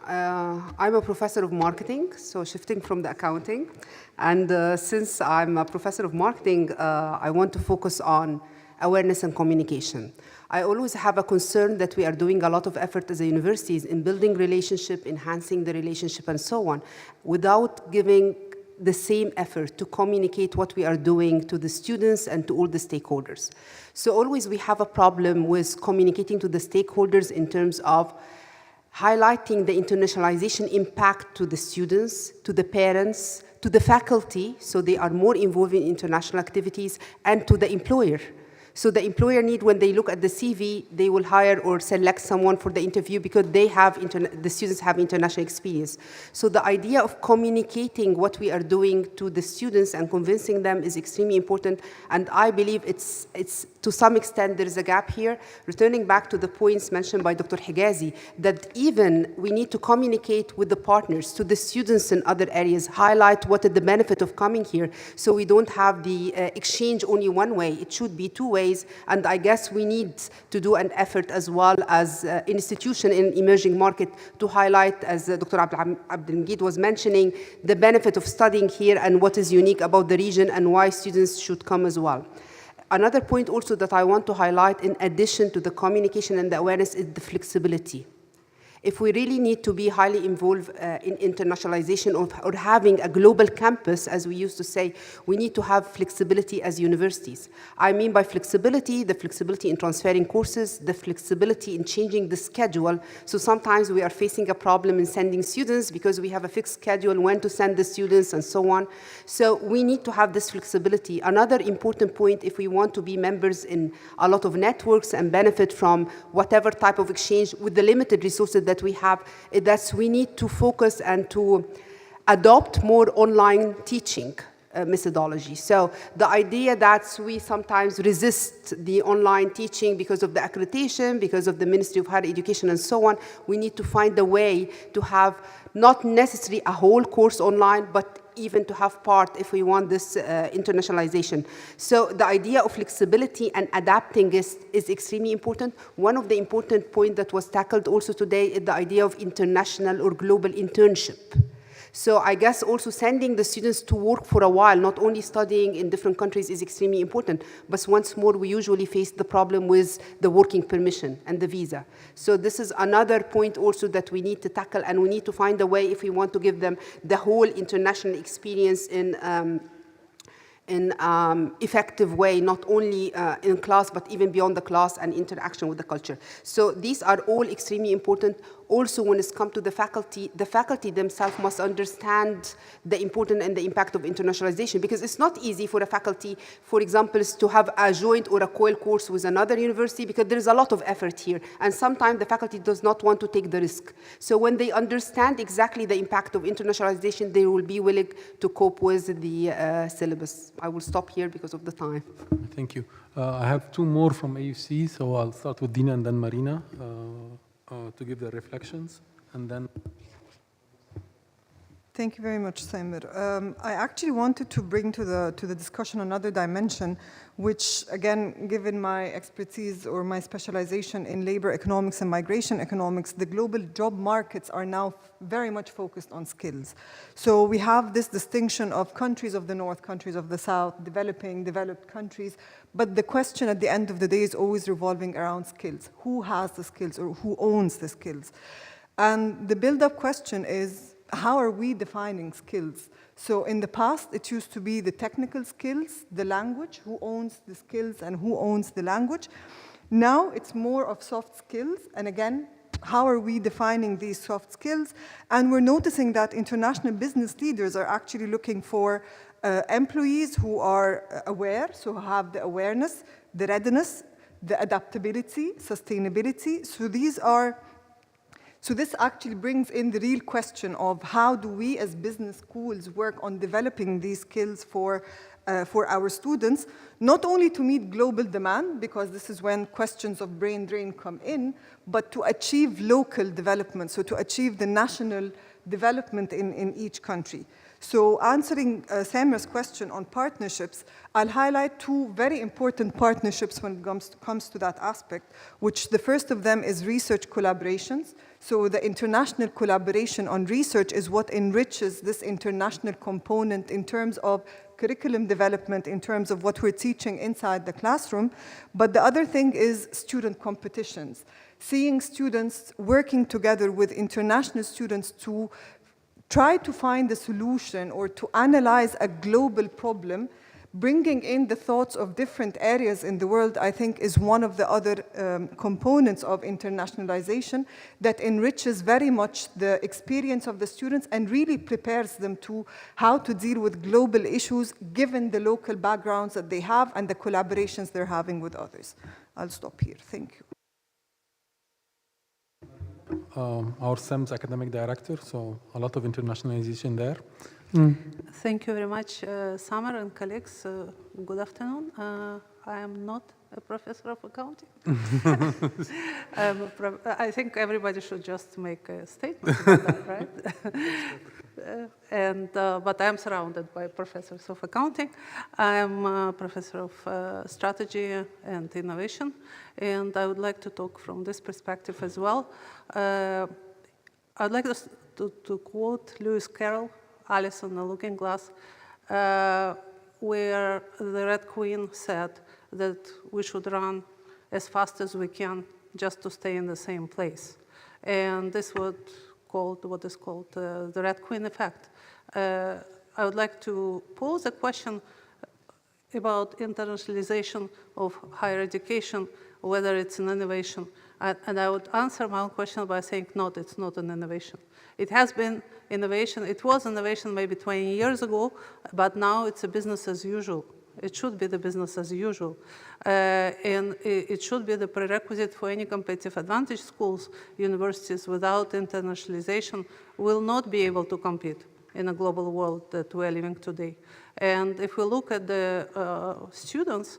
Speaker 10: I'm a professor of marketing, so shifting from the accounting. And since I'm a professor of marketing, I want to focus on awareness and communication. I always have a concern that we are doing a lot of effort as a universities in building relationship, enhancing the relationship, and so on, without giving the same effort to communicate what we are doing to the students and to all the stakeholders. So always we have a problem with communicating to the stakeholders in terms of highlighting the internationalization impact to the students, to the parents, to the faculty, so they are more involved in international activities, and to the employer. So the employer need, when they look at the CV, they will hire or select someone for the interview because they have the students have international experience. So the idea of communicating what we are doing to the students and convincing them is extremely important. And I believe it's to some extent there is a gap here. Returning back to the points mentioned by Dr. Higazi, that even we need to communicate with the partners, to the students in other areas, highlight what is the benefit of coming here, so we don't have the exchange only one way. It should be two ways. And I guess we need to do an effort as well as institution in emerging market to highlight, as Dr. Abdelmajid was mentioning, the benefit of studying here and what is unique about the region and why students should come as well. Another point also that I want to highlight in addition to the communication and the awareness is the flexibility. If we really need to be highly involved in internationalization or having a global campus, as we used to say, we need to have flexibility as universities. I mean by flexibility, the flexibility in transferring courses, the flexibility in changing the schedule. So sometimes we are facing a problem in sending students because we have a fixed schedule, when to send the students and so on. So we need to have this flexibility. Another important point, if we want to be members in a lot of networks and benefit from whatever type of exchange with the limited resources that we have, that we need to focus and to adopt more online teaching methodology. So the idea that we sometimes resist the online teaching because of the accreditation, because of the Ministry of Higher Education and so on, we need to find a way to have not necessarily a whole course online, but even to have part if we want this internationalization. So the idea of flexibility and adapting is extremely important. One of the important points that was tackled also today is the idea of international or global internship. So I guess also sending the students to work for a while, not only studying in different countries is extremely important, but once more we usually face the problem with the working permission and the visa. So this is another point also that we need to tackle, and we need to find a way if we want to give them the whole international experience in effective way, not only in class, but even beyond the class and interaction with the culture. So these are all extremely important. Also, when it's come to the faculty themselves must understand the importance and the impact of internationalization, because it's not easy for a faculty, for example, to have a joint or a co-course with another university, because there's a lot of effort here, and sometimes the faculty does not want to take the risk. So when they understand exactly the impact of internationalization, they will be willing to cope with the syllabus. I will stop here because of the time.
Speaker 3: Thank you. I have two more from AUC, so I'll start with Dina and then Marina to give their reflections, and then.
Speaker 11: Thank you very much, Samir. I actually wanted to bring to the discussion another dimension, which, again, given my expertise or my specialization in labor economics and migration economics, the global job markets are now very much focused on skills. So we have this distinction of countries of the North, countries of the South, developing, developed countries, but the question at the end of the day is always revolving around skills. Who has the skills or who owns the skills? And the build-up question is, how are we defining skills? So in the past, it used to be the technical skills, the language, who owns the skills and who owns the language. Now it's more of soft skills, and again, how are we defining these soft skills? And we're noticing that international business leaders are actually looking for employees who are aware, so who have the awareness, the readiness, the adaptability, sustainability. So this actually brings in the real question of how do we as business schools work on developing these skills for our students, not only to meet global demand, because this is when questions of brain drain come in, but to achieve local development, so to achieve the national development in each country. So answering Samir's question on partnerships, I'll highlight two very important partnerships when it comes to that aspect, which the first of them is research collaborations. So the international collaboration on research is what enriches this international component in terms of curriculum development, in terms of what we're teaching inside the classroom. But the other thing is student competitions. Seeing students working together with international students to try to find a solution or to analyze a global problem, bringing in the thoughts of different areas in the world, I think, is one of the other components of internationalization that enriches very much the experience of the students and really prepares them to how to deal with global issues given the local backgrounds that they have and the collaborations they're having with others. I'll stop here. Thank you.
Speaker 3: Our SEM's academic director, so a lot of internationalization there.
Speaker 12: Thank you very much, Samar and colleagues. Good afternoon. I am not a professor of accounting. I think everybody should just make a statement about that, right? But I'm surrounded by professors of accounting. I'm a professor of strategy and innovation, and I would like to talk from this perspective as well. I'd like to quote Lewis Carroll, Alice in the Looking Glass, where the Red Queen said that we should run as fast as we can just to stay in the same place. And this what is called the Red Queen effect. I would like to pose a question about internationalization of higher education, whether it's an innovation. And I would answer my own question by saying, no, it's not an innovation. It has been innovation. It was innovation maybe 20 years ago, but now it's a business as usual. It should be the business as usual. And it should be the prerequisite for any competitive advantage schools, universities without internationalization will not be able to compete in a global world that we're living today. And if we look at the students,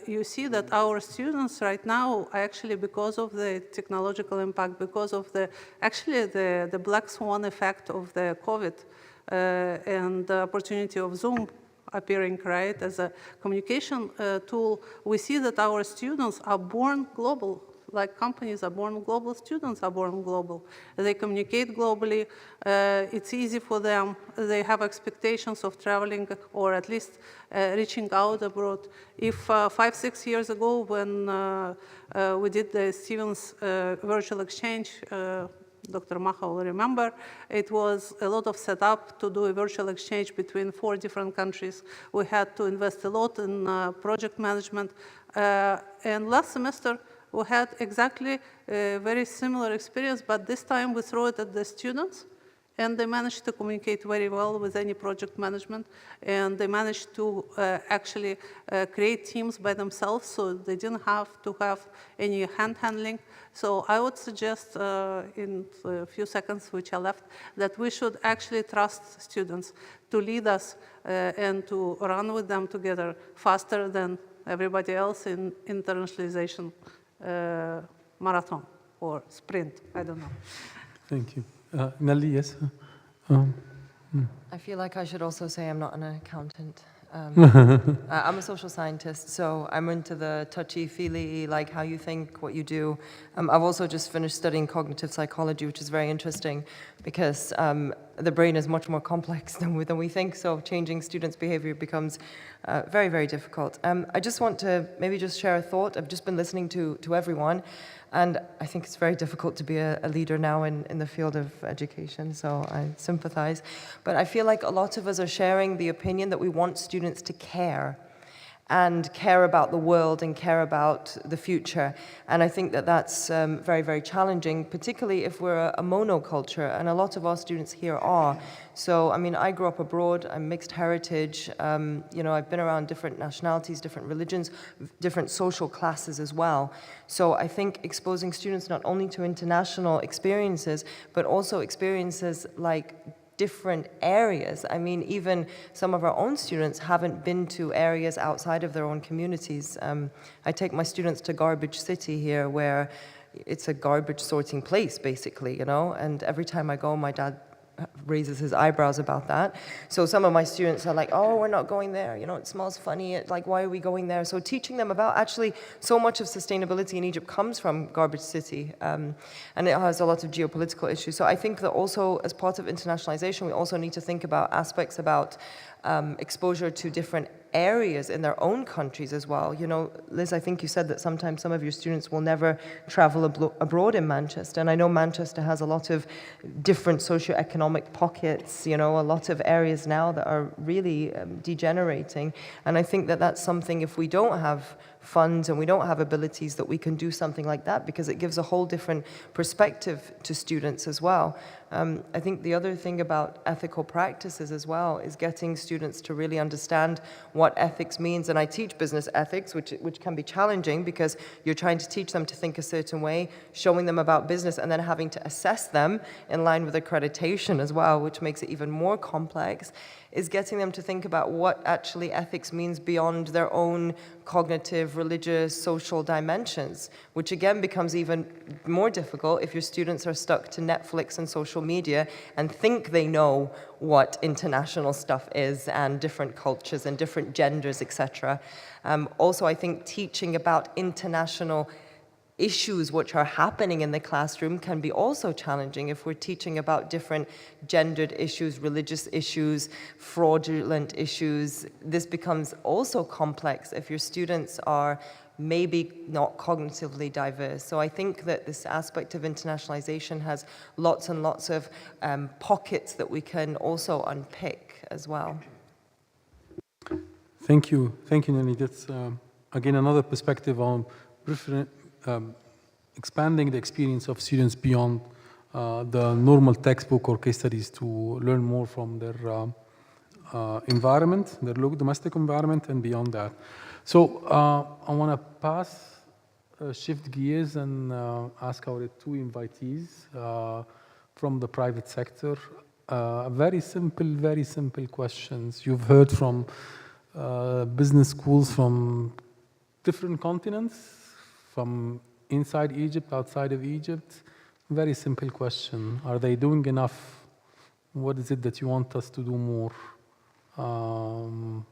Speaker 12: you see that our students right now, actually because of the technological impact, because of the black swan effect of the COVID and the opportunity of Zoom appearing, right, as a communication tool, we see that our students are born global like companies are born global, students are born global. They communicate globally. It's easy for them. They have expectations of traveling or at least reaching out abroad. If 5-6 years ago when we did the Stevens virtual exchange, Dr. Maha will remember, it was a lot of setup to do a virtual exchange between 4 different countries. We had to invest a lot in project management. And last semester, we had exactly a very similar experience, but this time we throw it at the students, and they managed to communicate very well with any project management, and they managed to actually create teams by themselves, so they didn't have to have any hand handling. So I would suggest in a few seconds which are left that we should actually trust students to lead us and to run with them together faster than everybody else in internationalization marathon or sprint, I don't know.
Speaker 3: Thank you. Nelly, yes?
Speaker 2: I feel like I should also say I'm not an accountant. I'm a social scientist, so I'm into the touchy-feely, like how you think, what you do. I've also just finished studying cognitive psychology, which is very interesting because the brain is much more complex than we think, so changing students' behavior becomes very, very difficult. I just want to maybe just share a thought. I've just been listening to everyone, and I think it's very difficult to be a leader now in the field of education, so I sympathize. But I feel like a lot of us are sharing the opinion that we want students to care and care about the world and care about the future. And I think that that's very, very challenging, particularly if we're a monoculture, and a lot of our students here are. So, I mean, I grew up abroad, I'm mixed heritage, you know, I've been around different nationalities, different religions, different social classes as well. So I think exposing students not only to international experiences, but also experiences like different areas. I mean, even some of our own students haven't been to areas outside of their own communities. I take my students to Garbage City here, where it's a garbage sorting place, basically, you know, and every time I go, my dad raises his eyebrows about that. So some of my students are like, oh, we're not going there, you know, it smells funny, like, why are we going there? So teaching them about, actually, so much of sustainability in Egypt comes from Garbage City, and it has a lot of geopolitical issues. So I think that also, as part of internationalization, we also need to think about aspects about exposure to different areas in their own countries as well. You know, Liz, I think you said that sometimes some of your students will never travel abroad in Manchester, and I know Manchester has a lot of different socioeconomic pockets, you know, a lot of areas now that are really degenerating, and I think that that's something, if we don't have funds and we don't have abilities, that we can do something like that, because it gives a whole different perspective to students as well. I think the other thing about ethical practices as well is getting students to really understand what ethics means. And I teach business ethics, which can be challenging because you're trying to teach them to think a certain way, showing them about business, and then having to assess them in line with accreditation as well, which makes it even more complex, is getting them to think about what actually ethics means beyond their own cognitive, religious, social dimensions, which again becomes even more difficult if your students are stuck to Netflix and social media and think they know what international stuff is and different cultures and different genders, etc. Also, I think teaching about international issues which are happening in the classroom can be also challenging if we're teaching about different gendered issues, religious issues, fraudulent issues. This becomes also complex if your students are maybe not cognitively diverse. So I think that this aspect of internationalization has lots and lots of pockets that we can also unpick as well.
Speaker 3: Thank you, Nelly. That's, again, another perspective on expanding the experience of students beyond the normal textbook or case studies to learn more from their environment, their domestic environment, and beyond that. So I want to shift gears and ask our two invitees from the private sector very simple questions. You've heard from business schools from different continents, from inside Egypt, outside of Egypt. Very simple question. Are they doing enough? What is it that you want us to do more?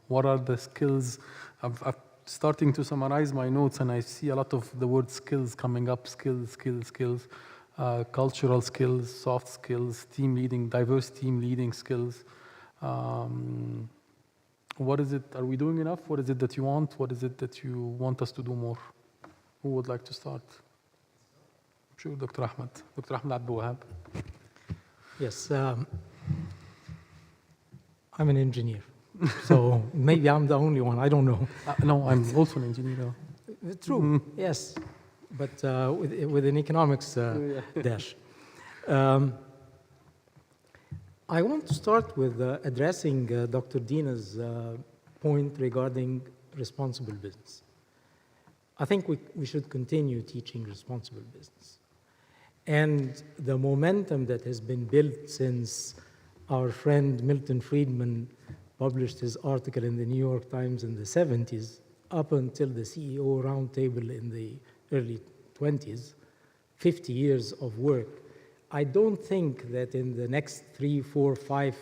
Speaker 3: What are the skills? I've starting to summarize my notes, and I see a lot of the word skills coming up, skills, cultural skills, soft skills, team leading, diverse team leading skills. What is it, are we doing enough? What is it that you want? What is it that you want us to do more? Who would like to start? Sure, Dr. Ahmed. Dr. Ahmed Abdul Wahab.
Speaker 13: Yes, I'm an engineer, so maybe I'm the only one, I don't know.
Speaker 3: No, I'm also an engineer.
Speaker 13: True, yes, but with an economics dash. I want to start with addressing Dr. Dina's point regarding responsible business. I think we should continue teaching responsible business. And the momentum that has been built since our friend Milton Friedman published his article in the New York Times in the 70s, up until the CEO Roundtable in the early 20s, 50 years of work. I don't think that in the next 3, 4, 5,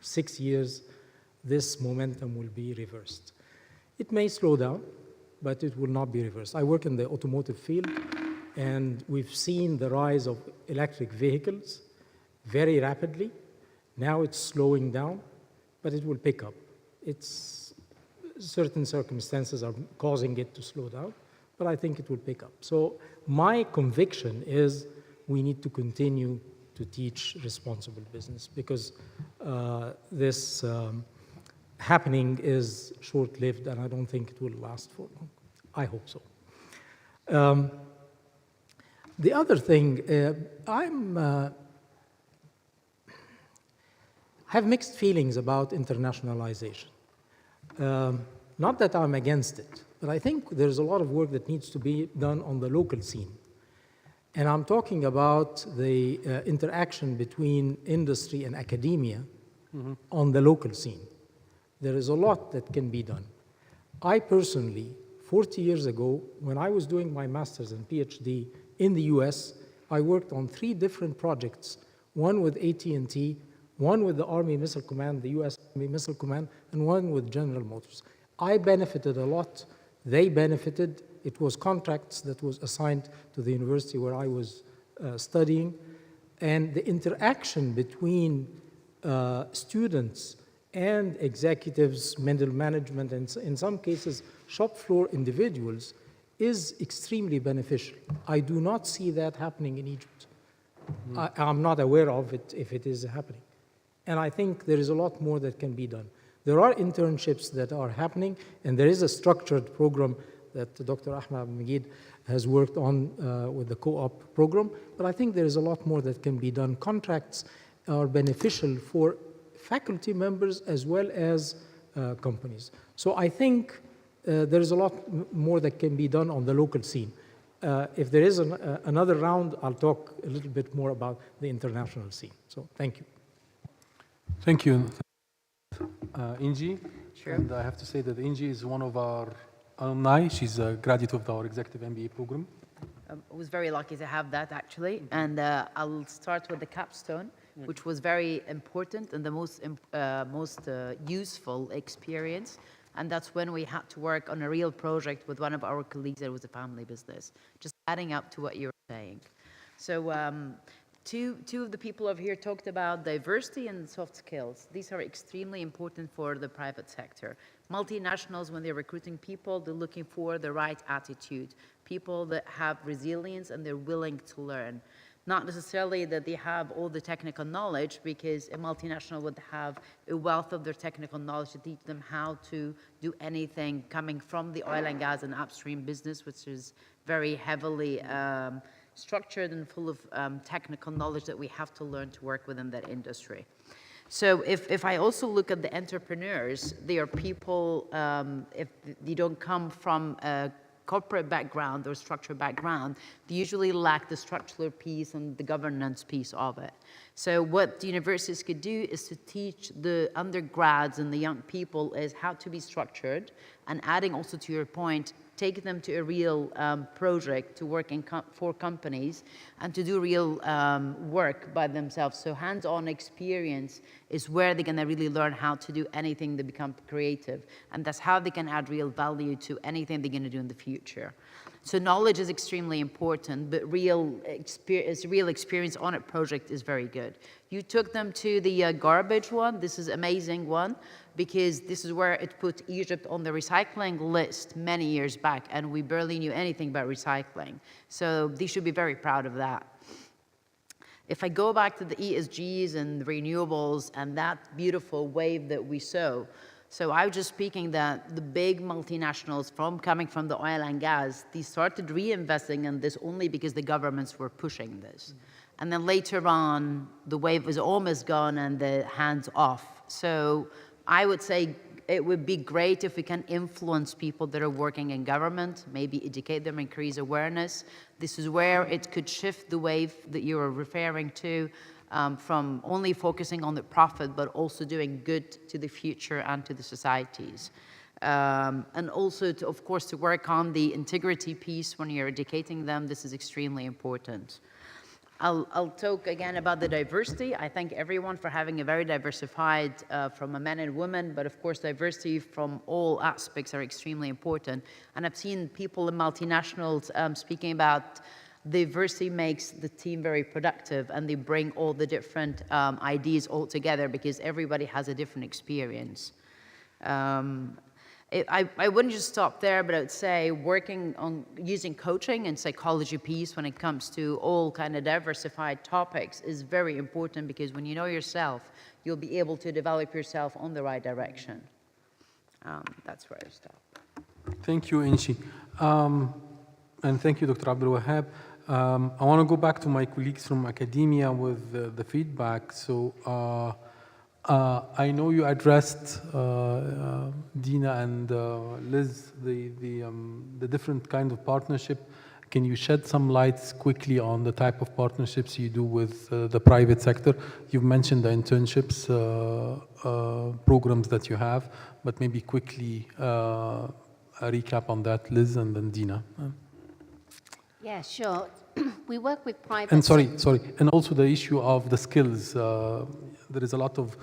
Speaker 13: 6 years, this momentum will be reversed. It may slow down, but it will not be reversed. I work in the automotive field, and we've seen the rise of electric vehicles very rapidly. Now it's slowing down, but it will pick up. Certain circumstances are causing it to slow down, but I think it will pick up. So my conviction is we need to continue to teach responsible business, because this happening is short-lived, and I don't think it will last for long. I hope so. The other thing, I have mixed feelings about internationalization. Not that I'm against it, but I think there's a lot of work that needs to be done on the local scene. And I'm talking about the interaction between industry and academia on the local scene. There is a lot that can be done. I personally, 40 years ago, when I was doing my master's and PhD in the US, I worked on 3 different projects, one with AT&T, one with the Army Missile Command, the US Army Missile Command, and one with General Motors. I benefited a lot. They benefited. It was contracts that was assigned to the university where I was studying. And the interaction between students and executives, middle management, and in some cases, shop floor individuals is extremely beneficial. I do not see that happening in Egypt. I'm not aware of it if it is happening. And I think there is a lot more that can be done. There are internships that are happening, and there is a structured program that Dr. Ahmed Magid has worked on with the co-op program, but I think there is a lot more that can be done. Contracts are beneficial for faculty members as well as companies. So I think there is a lot more that can be done on the local scene. If there is another round, I'll talk a little bit more about the international scene. So thank you.
Speaker 3: Thank you. Inji.
Speaker 14: Sure.
Speaker 3: And I have to say that Inji is one of our alumni. She's a graduate of our executive MBA program.
Speaker 14: I was very lucky to have that, actually. And I'll start with the capstone, which was very important and the most useful experience. And that's when we had to work on a real project with one of our colleagues that was a family business, just adding up to what you were saying. So two of the people over here talked about diversity and soft skills. These are extremely important for the private sector. Multinationals, when they're recruiting people, they're looking for the right attitude, people that have resilience and they're willing to learn. Not necessarily that they have all the technical knowledge, because a multinational would have a wealth of their technical knowledge to teach them how to do anything coming from the oil and gas and upstream business, which is very heavily structured and full of technical knowledge that we have to learn to work within that industry. So if I also look at the entrepreneurs, they are people, if they don't come from a corporate background or structural background, they usually lack the structural piece and the governance piece of it. So what the universities could do is to teach the undergrads and the young people is how to be structured, and adding also to your point, take them to a real project to work for companies and to do real work by themselves. So hands-on experience is where they're going to really learn how to do anything to become creative. And that's how they can add real value to anything they're going to do in the future. So knowledge is extremely important, but real experience on a project is very good. You took them to the garbage one. This is an amazing one, because this is where it put Egypt on the recycling list many years back, and we barely knew anything about recycling. So they should be very proud of that. If I go back to the ESGs and the renewables and that beautiful wave that we saw, so I was just speaking that the big multinationals coming from the oil and gas, they started reinvesting in this only because the governments were pushing this. And then later on, the wave was almost gone and the hands off. So I would say it would be great if we can influence people that are working in government, maybe educate them, increase awareness. This is where it could shift the wave that you were referring to, from only focusing on the profit, but also doing good to the future and to the societies. And also, of course, to work on the integrity piece when you're educating them. This is extremely important. I'll talk again about the diversity. I thank everyone for having a very diversified, from a men and women, but of course diversity from all aspects are extremely important. And I've seen people in multinationals speaking about diversity makes the team very productive, and they bring all the different ideas all together because everybody has a different experience. I wouldn't just stop there, but I would say working on using coaching and psychology piece when it comes to all kind of diversified topics is very important, because when you know yourself, you'll be able to develop yourself on the right direction. That's where I stop.
Speaker 3: Thank you, Inshi. And thank you, Dr. Abdul Wahab. I want to go back to my colleagues from academia with the feedback. So I know you addressed, Dina and Liz, the different kind of partnership. Can you shed some lights quickly on the type of partnerships you do with the private sector? You've mentioned the internships programs that you have, but maybe quickly a recap on that, Liz, and then Dina.
Speaker 4: Yeah, sure. We work with private...
Speaker 3: And sorry, and also the issue of the skills. There is a lot of,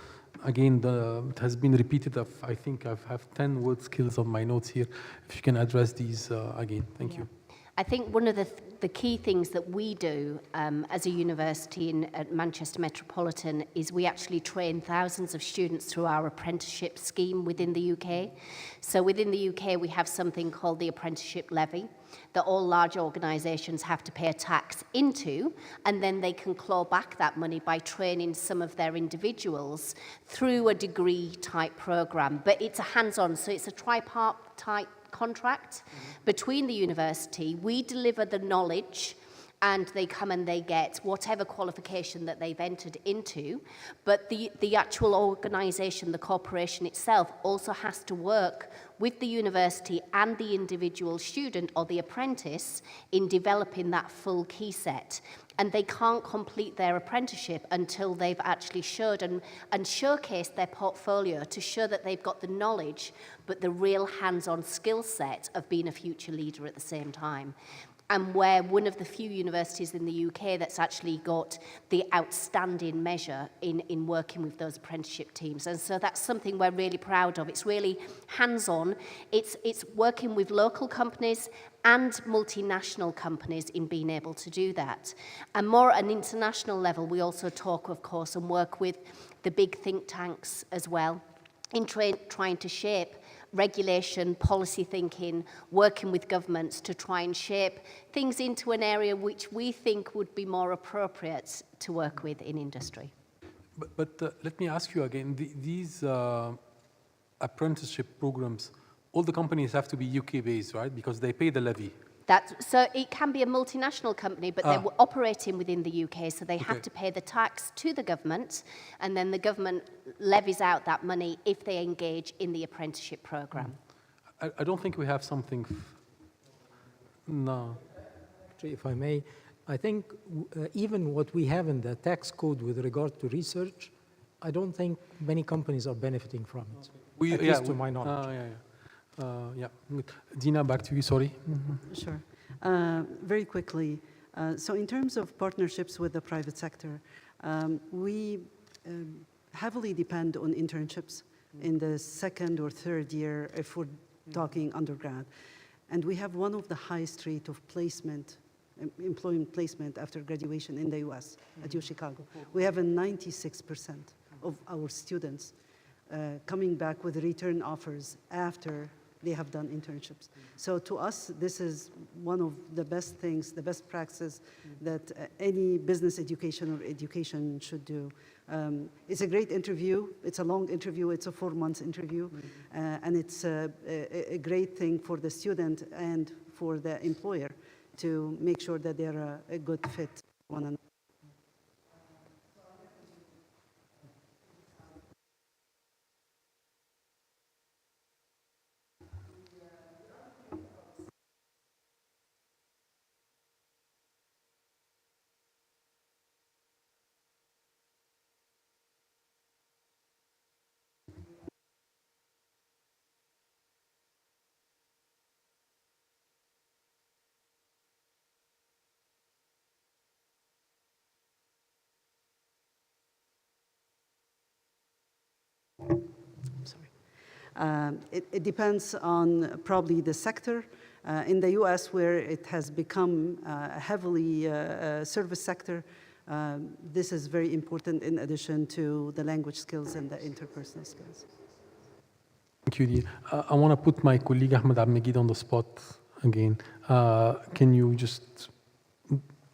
Speaker 3: again, it has been repeated. I think I have 10 word skills on my notes here. If you can address these again, thank you.
Speaker 4: I think one of the key things that we do as a university at Manchester Metropolitan is we actually train thousands of students through our apprenticeship scheme within the UK. So within the UK, we have something called the apprenticeship levy that all large organisations have to pay a tax into, and then they can claw back that money by training some of their individuals through a degree type programme. But it's a hands-on, so it's a tripartite contract between the university. We deliver the knowledge and they come and they get whatever qualification that they've entered into, but the actual organisation, the corporation itself, also has to work with the university and the individual student or the apprentice in developing that full key set. And they can't complete their apprenticeship until they've actually showed and showcased their portfolio to show that they've got the knowledge, but the real hands-on skill set of being a future leader at the same time. And we're one of the few universities in the UK that's actually got the outstanding measure in working with those apprenticeship teams. And so that's something we're really proud of. It's really hands-on. It's working with local companies and multinational companies in being able to do that. And more at an international level, we also talk, of course, and work with the big think tanks as well in trying to shape regulation, policy thinking, working with governments to try and shape things into an area which we think would be more appropriate to work with in industry.
Speaker 3: But let me ask you again, these apprenticeship programs, all the companies have to be UK-based, right? Because they pay the levy.
Speaker 4: So it can be a multinational company, but they're operating within the UK, so they have to pay the tax to the government, and then the government levies out that money if they engage in the apprenticeship program.
Speaker 3: I don't think we have something. No.
Speaker 13: If I may, I think even what we have in the tax code with regard to research, I don't think many companies are benefiting from it, at least to my knowledge.
Speaker 3: Yeah, Dina, back to you, sorry.
Speaker 5: Sure. Very quickly, so in terms of partnerships with the private sector, we heavily depend on internships in the second or third year if we're talking undergrad. And we have one of the highest rate of placement, employment placement after graduation in the US at U Chicago. We have a 96% of our students coming back with return offers after they have done internships. So to us, this is one of the best things, the best practices that any business education or education should do. It's a great interview. It's a long interview. It's a 4 months interview. And it's a great thing for the student and for the employer to make sure that they're a good fit for one another. It depends on probably the sector. In the US, where it has become a heavily service sector, this is very important in addition to the language skills and the interpersonal skills.
Speaker 3: Thank you, Dee. I want to put my colleague Ahmed Abmegid on the spot again. Can you just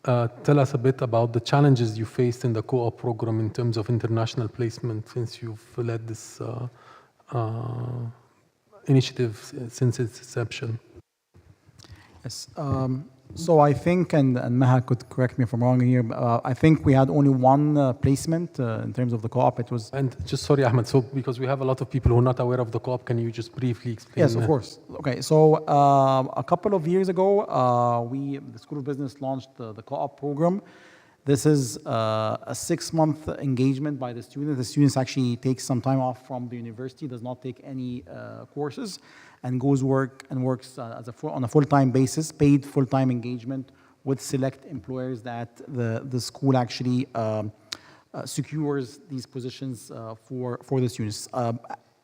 Speaker 3: tell us a bit about the challenges you faced in the co-op program in terms of international placement since you've led this initiative since its inception?
Speaker 9: Yes. So I think, and Maha could correct me if I'm wrong here, I think we had only one placement in terms of the co-op. It was.
Speaker 3: And just sorry, Ahmed, so because we have a lot of people who are not aware of the co-op, can you just briefly explain?
Speaker 9: Yes, of course. Okay, so a couple of years ago, the School of Business launched the co-op program. This is a 6-month engagement by the student. The students actually take some time off from the university, does not take any courses, and goes works on a full-time basis, paid full-time engagement with select employers that the school actually secures these positions for the students.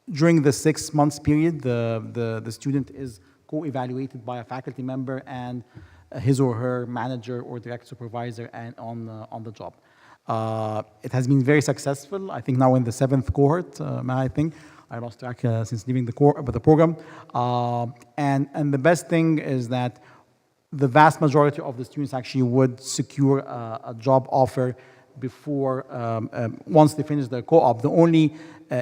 Speaker 9: During the 6 months period, the student is co-evaluated by a faculty member and his or her manager or direct supervisor and on the job. It has been very successful. I think now in the 7th cohort, I think. I lost track since leaving the program. And the best thing is that the vast majority of the students actually would secure a job offer before, once they finish their co-op. The only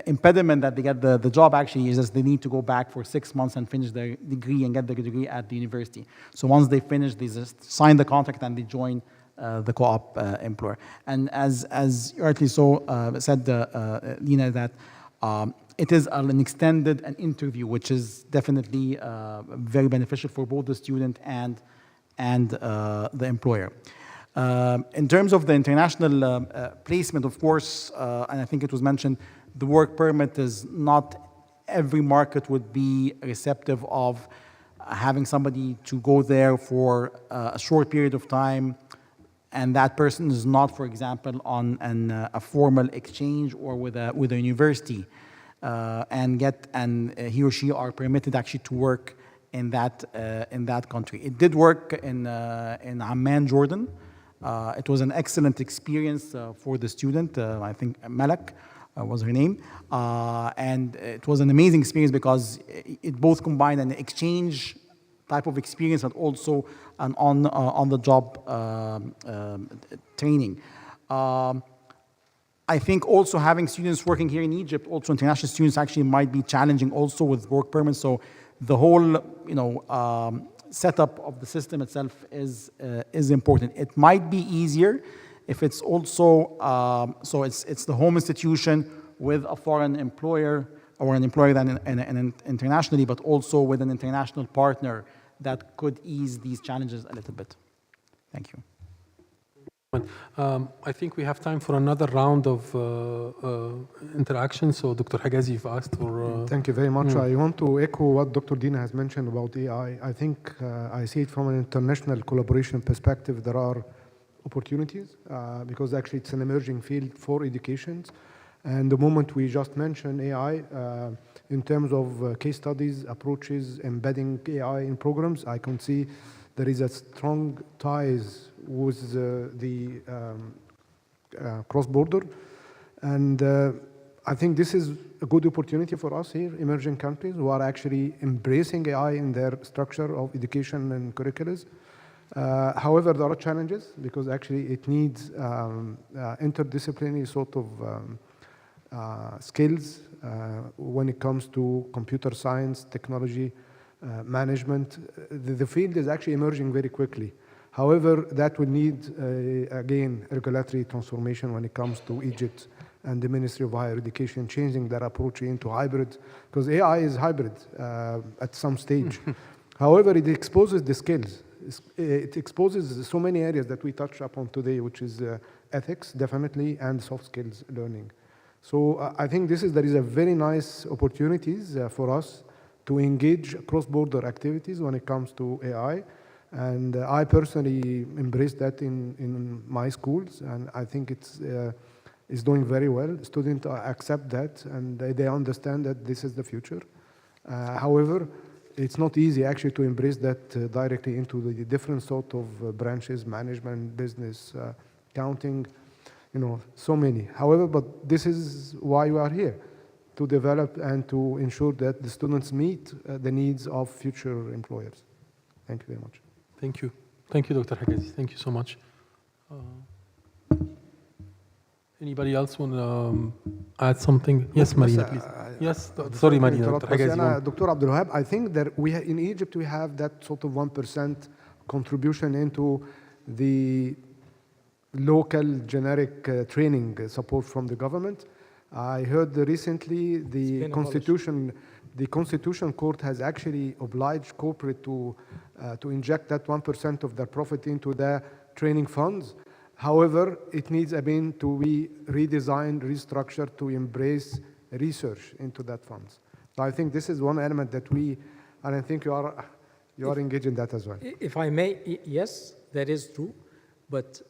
Speaker 9: impediment that they get the job actually is that they need to go back for 6 months and finish their degree and get their degree at the university. So once they finish, they just sign the contract and they join the co-op employer. And as you rightly so said, Lina, that it is an extended interview, which is definitely very beneficial for both the student and the employer. In terms of the international placement, of course, and I think it was mentioned, the work permit is not every market would be receptive of having somebody to go there for a short period of time, and that person is not, for example, on a formal exchange or with a university, and he or she are permitted actually to work in that country. It did work in Amman, Jordan. It was an excellent experience for the student. I think Malak was her name. And it was an amazing experience because it both combined an exchange type of experience and also an on-the-job training. I think also having students working here in Egypt, also international students, actually might be challenging also with work permits. So the whole, setup of the system itself is important. It might be easier if it's also so it's the home institution with a foreign employer or an employer that internationally, but also with an international partner that could ease these challenges a little bit. Thank you.
Speaker 3: I think we have time for another round of interaction. So, Dr. Hagazi, you've asked for.
Speaker 6: Thank you very much. I want to echo what Dr. Dina has mentioned about AI. I think I see it from an international collaboration perspective. There are opportunities because actually it's an emerging field for education. And the moment we just mentioned AI, in terms of case studies, approaches, embedding AI in programs, I can see there is a strong ties with the cross-border. And I think this is a good opportunity for us here, emerging countries who are actually embracing AI in their structure of education and curriculums. However, there are challenges because actually it needs interdisciplinary sort of skills when it comes to computer science, technology, management. The field is actually emerging very quickly. However, that will need, again, regulatory transformation when it comes to Egypt and the Ministry of Higher Education changing their approach into hybrid, because AI is hybrid at some stage. However, it exposes the skills. It exposes so many areas that we touched upon today, which is ethics, definitely, and soft skills learning. So I think there is a very nice opportunities for us to engage cross-border activities when it comes to AI. And I personally embrace that in my schools, and I think it's doing very well. Students accept that, and they understand that this is the future. However, it's not easy actually to embrace that directly into the different sort of branches, management, business, accounting, so many. However, but this is why we are here, to develop and to ensure that the students meet the needs of future employers. Thank you very much.
Speaker 3: Thank you. Thank you, Dr. Hagazi. Thank you so much. Anybody else want to add something? Yes, Marina, please. Yes, sorry, Marina. Dr. Hagazi.
Speaker 6: Dr. Abdul Wahab, I think that in Egypt we have that sort of 1% contribution into the local generic training support from the government. I heard recently the Constitution Court has actually obliged corporate to inject that 1% of their profit into their training funds. However, it needs to be redesigned, restructured to embrace research into that funds. So I think this is one element that and I think you are engaged in that as well.
Speaker 13: If I may, yes, that is true. But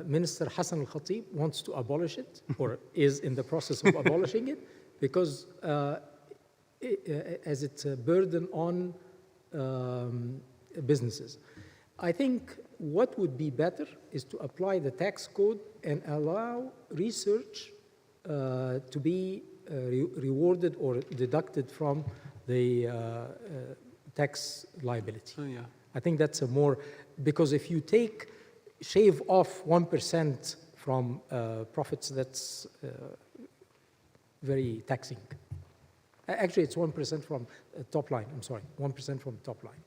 Speaker 13: Minister Hassan Al-Khatib wants to abolish it, or is in the process of abolishing it, because as it's a burden on businesses. I think what would be better is to apply the tax code and allow research to be rewarded or deducted from the tax liability.
Speaker 3: Oh, yeah.
Speaker 13: I think that's because if you shave off 1% from profits, that's very taxing. Actually, it's 1% from top line. I'm sorry, 1% from top line.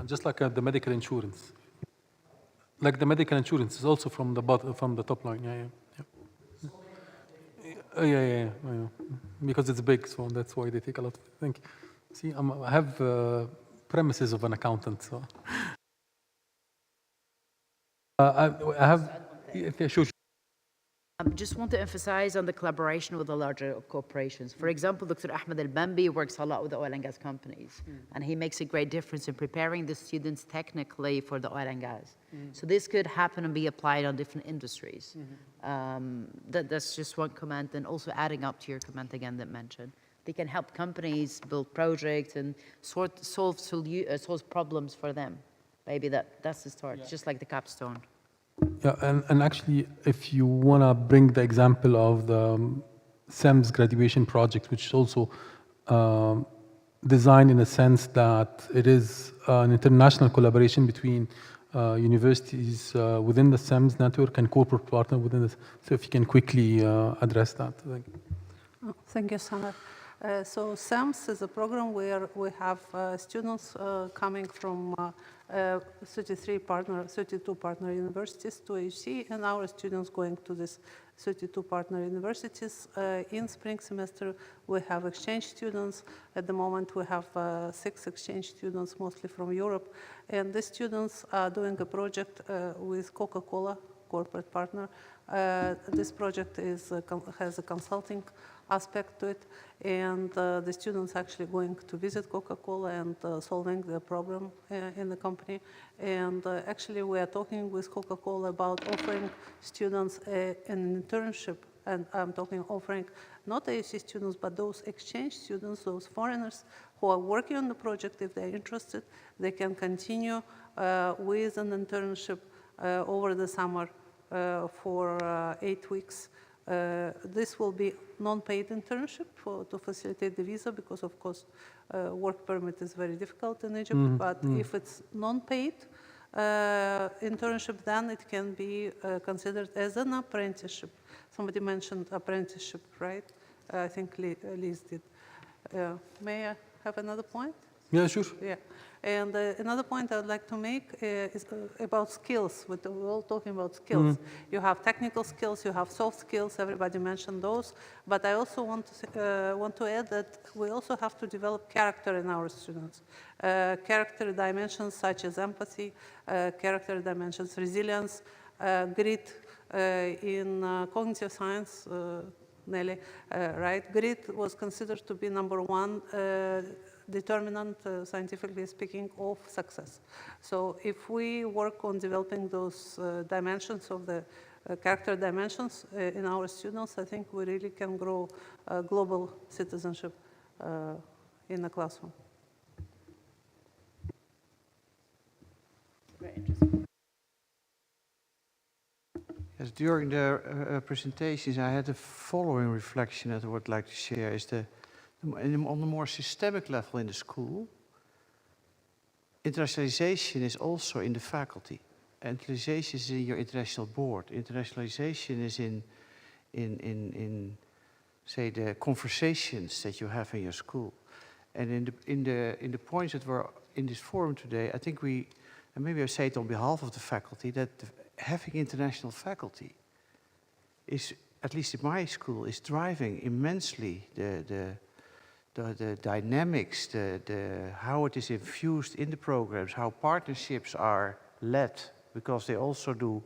Speaker 3: Just like the medical insurance. Like the medical insurance is also from the top line. Yeah. Because it's big, so that's why they take a lot. Thank you. See, I have premises of an accountant, so. I
Speaker 14: just want to emphasize on the collaboration with the larger corporations. For example, Dr. Ahmed Al-Bambi works a lot with the oil and gas companies, and he makes a great difference in preparing the students technically for the oil and gas. So this could happen and be applied on different industries. That's just one comment, and also adding up to your comment again that mentioned. They can help companies build projects and solve problems for them. Maybe that's the start, just like the capstone.
Speaker 3: Yeah, and actually, if you want to bring the example of the SEMS graduation project, which is also designed in a sense that it is an international collaboration between universities within the SEMS network and corporate partner within this. So if you can quickly address that.
Speaker 12: Thank you, Samar. So SEMS is a program where we have students coming from 32 partner universities to AUC, and our students going to these 32 partner universities. In spring semester, we have exchange students. At the moment, we have 6 exchange students, mostly from Europe. And the students are doing a project with Coca-Cola corporate partner. This project has a consulting aspect to it, and the students actually going to visit Coca-Cola and solving the problem in the company. And actually we are talking with Coca-Cola about offering students an internship, and I'm talking offering not AUC students, but those exchange students, those foreigners who are working on the project. If they're interested, they can continue with an internship over the summer for 8 weeks. This will be non-paid internship to facilitate the visa, because of course work permit is very difficult in Egypt. But if it's non-paid internship, then it can be considered as an apprenticeship. Somebody mentioned apprenticeship, right? I think Liz did. May I have another point?
Speaker 3: Yeah, sure.
Speaker 12: Yeah, and another point I would like to make is about skills. We're all talking about skills. You have technical skills, you have soft skills, everybody mentioned those, but I also want to add that we also have to develop character in our students. Character dimensions such as empathy, character dimensions, resilience, grit. In cognitive science, Nelly, right? Grit was considered to be #1 determinant, scientifically speaking, of success. So if we work on developing those dimensions of the character dimensions in our students, I think we really can grow global citizenship in the classroom.
Speaker 14: Very interesting.
Speaker 7: Yes, during the presentations, I had the following reflection that I would like to share. Is on the more systemic level in the school, internationalization is also in the faculty. Internationalization is in your international board. Internationalization is in say, the conversations that you have in your school. And in the points that were in this forum today, I think and maybe I say it on behalf of the faculty, that having international faculty is, at least in my school, is driving immensely the dynamics, how it is infused in the programs, how partnerships are led, because they also do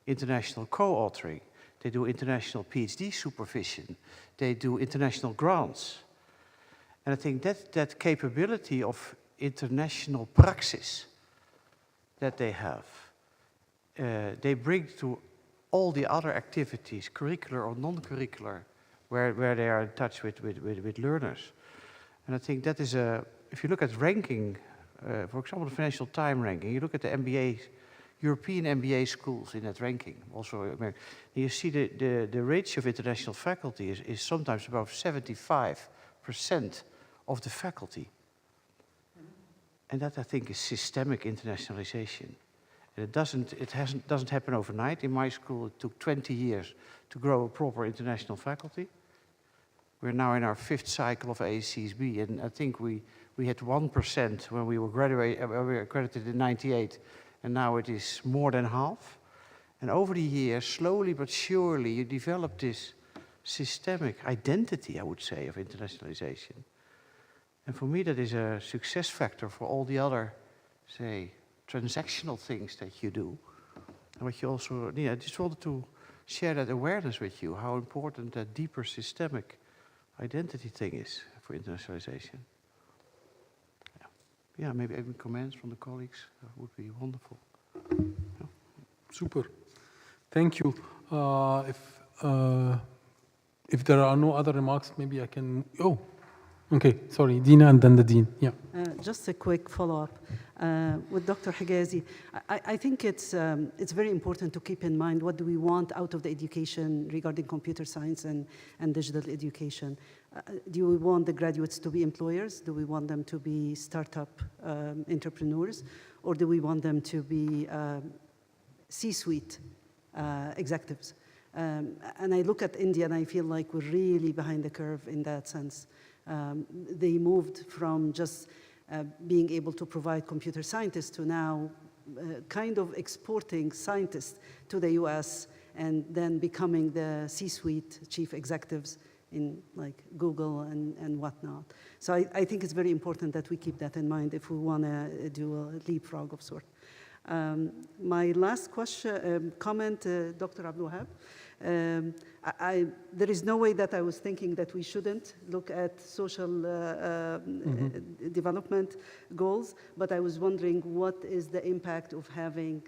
Speaker 7: international co-authoring, they do international PhD supervision, they do international grants. And I think that capability of international praxis that they have, they bring to all the other activities, curricular or non-curricular, where they are in touch with learners. And I think that is if you look at ranking, for example, the Financial Times ranking, you look at the MBA, European MBA schools in that ranking, also American, you see the ratio of international faculty is sometimes about 75% of the faculty. And that, I think, is systemic internationalization. And it doesn't happen overnight. In my school, it took 20 years to grow a proper international faculty. We're now in our 5th cycle of AUCSB, and I think we had 1% when we were accredited in '98, and now it is more than half. And over the years, slowly but surely, you develop this systemic identity, I would say, of internationalization. And for me, that is a success factor for all the other, say, transactional things that you do. And what you also, I just wanted to share that awareness with you, how important that deeper systemic identity thing is for internationalization. Yeah, maybe even comments from the colleagues would be wonderful. Yeah.
Speaker 3: Super. Thank you. If there are no other remarks, maybe I can. Oh, okay. Sorry, Dina, and then the dean. Yeah.
Speaker 5: Just a quick follow-up with Dr. Higazi. I think it's very important to keep in mind what do we want out of the education regarding computer science and digital education. Do we want the graduates to be employers? Do we want them to be startup entrepreneurs? Or do we want them to be C-suite executives? And I look at India and I feel like we're really behind the curve in that sense. They moved from just being able to provide computer scientists to now kind of exporting scientists to the US and then becoming the C-suite chief executives in like Google and whatnot. So I think it's very important that we keep that in mind if we want to do a leapfrog of sort. My last question, comment, Dr. Abdul Wahab. There is no way that I was thinking that we shouldn't look at social development goals, but I was wondering what is the impact of having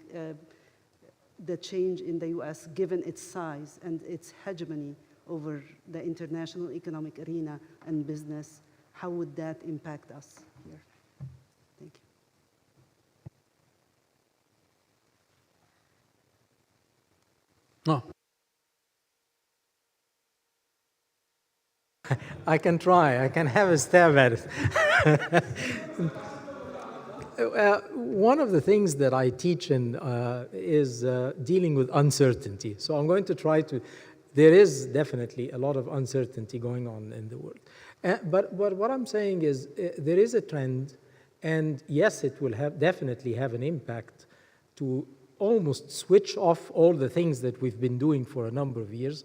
Speaker 5: the change in the US, given its size and its hegemony over the international economic arena and business. How would that impact us here? Thank you.
Speaker 3: No.
Speaker 13: I can try. I can have a stab at it. One of the things that I teach in is dealing with uncertainty. So I'm going to try to. There is definitely a lot of uncertainty going on in the world. But what I'm saying is there is a trend, and yes, it will definitely have an impact to almost switch off all the things that we've been doing for a number of years.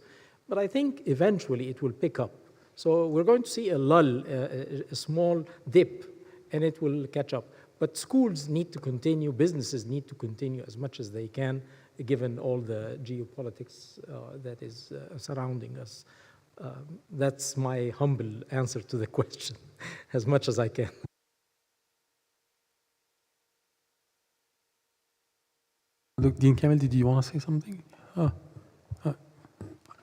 Speaker 13: But I think eventually it will pick up. So we're going to see a lull, a small dip, and it will catch up. But schools need to continue, businesses need to continue as much as they can, given all the geopolitics that is surrounding us. That's my humble answer to the question, as much as I can.
Speaker 3: Look, Dean Kamel, did you want to say something? I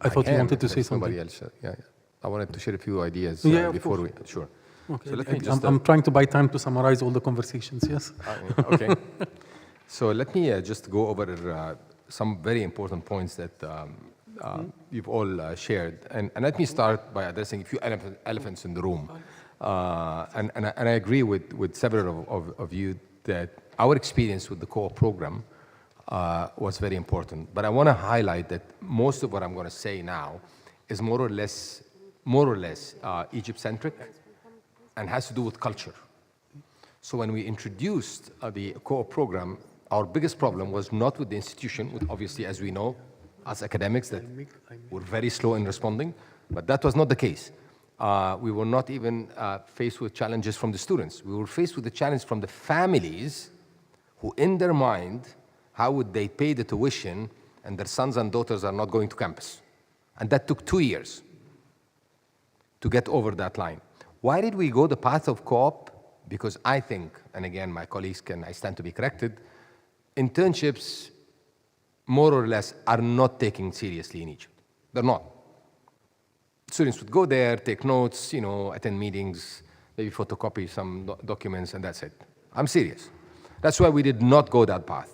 Speaker 3: thought you wanted to say something.
Speaker 1: Somebody else, yeah. I wanted to share a few ideas before we. Sure.
Speaker 3: Okay.
Speaker 1: So let me just,
Speaker 3: I'm trying to buy time to summarize all the conversations. Yes.
Speaker 1: Okay. So let me just go over some very important points that you've all shared, and let me start by addressing a few elephants in the room. And I agree with several of you that our experience with the co-op program was very important. But I want to highlight that most of what I'm going to say now is more or less Egypt-centric and has to do with culture. So when we introduced the co-op program, our biggest problem was not with the institution, with obviously, as we know, as academics, that were very slow in responding, but that was not the case. We were not even faced with challenges from the students. We were faced with the challenge from the families who, in their mind, how would they pay the tuition and their sons and daughters are not going to campus? And that took 2 years to get over that line. Why did we go the path of co-op? Because I think, and again, my colleagues I stand to be corrected, internships, more or less, are not taken seriously in Egypt. They're not. Students would go there, take notes, attend meetings, maybe photocopy some documents, and that's it. I'm serious. That's why we did not go that path.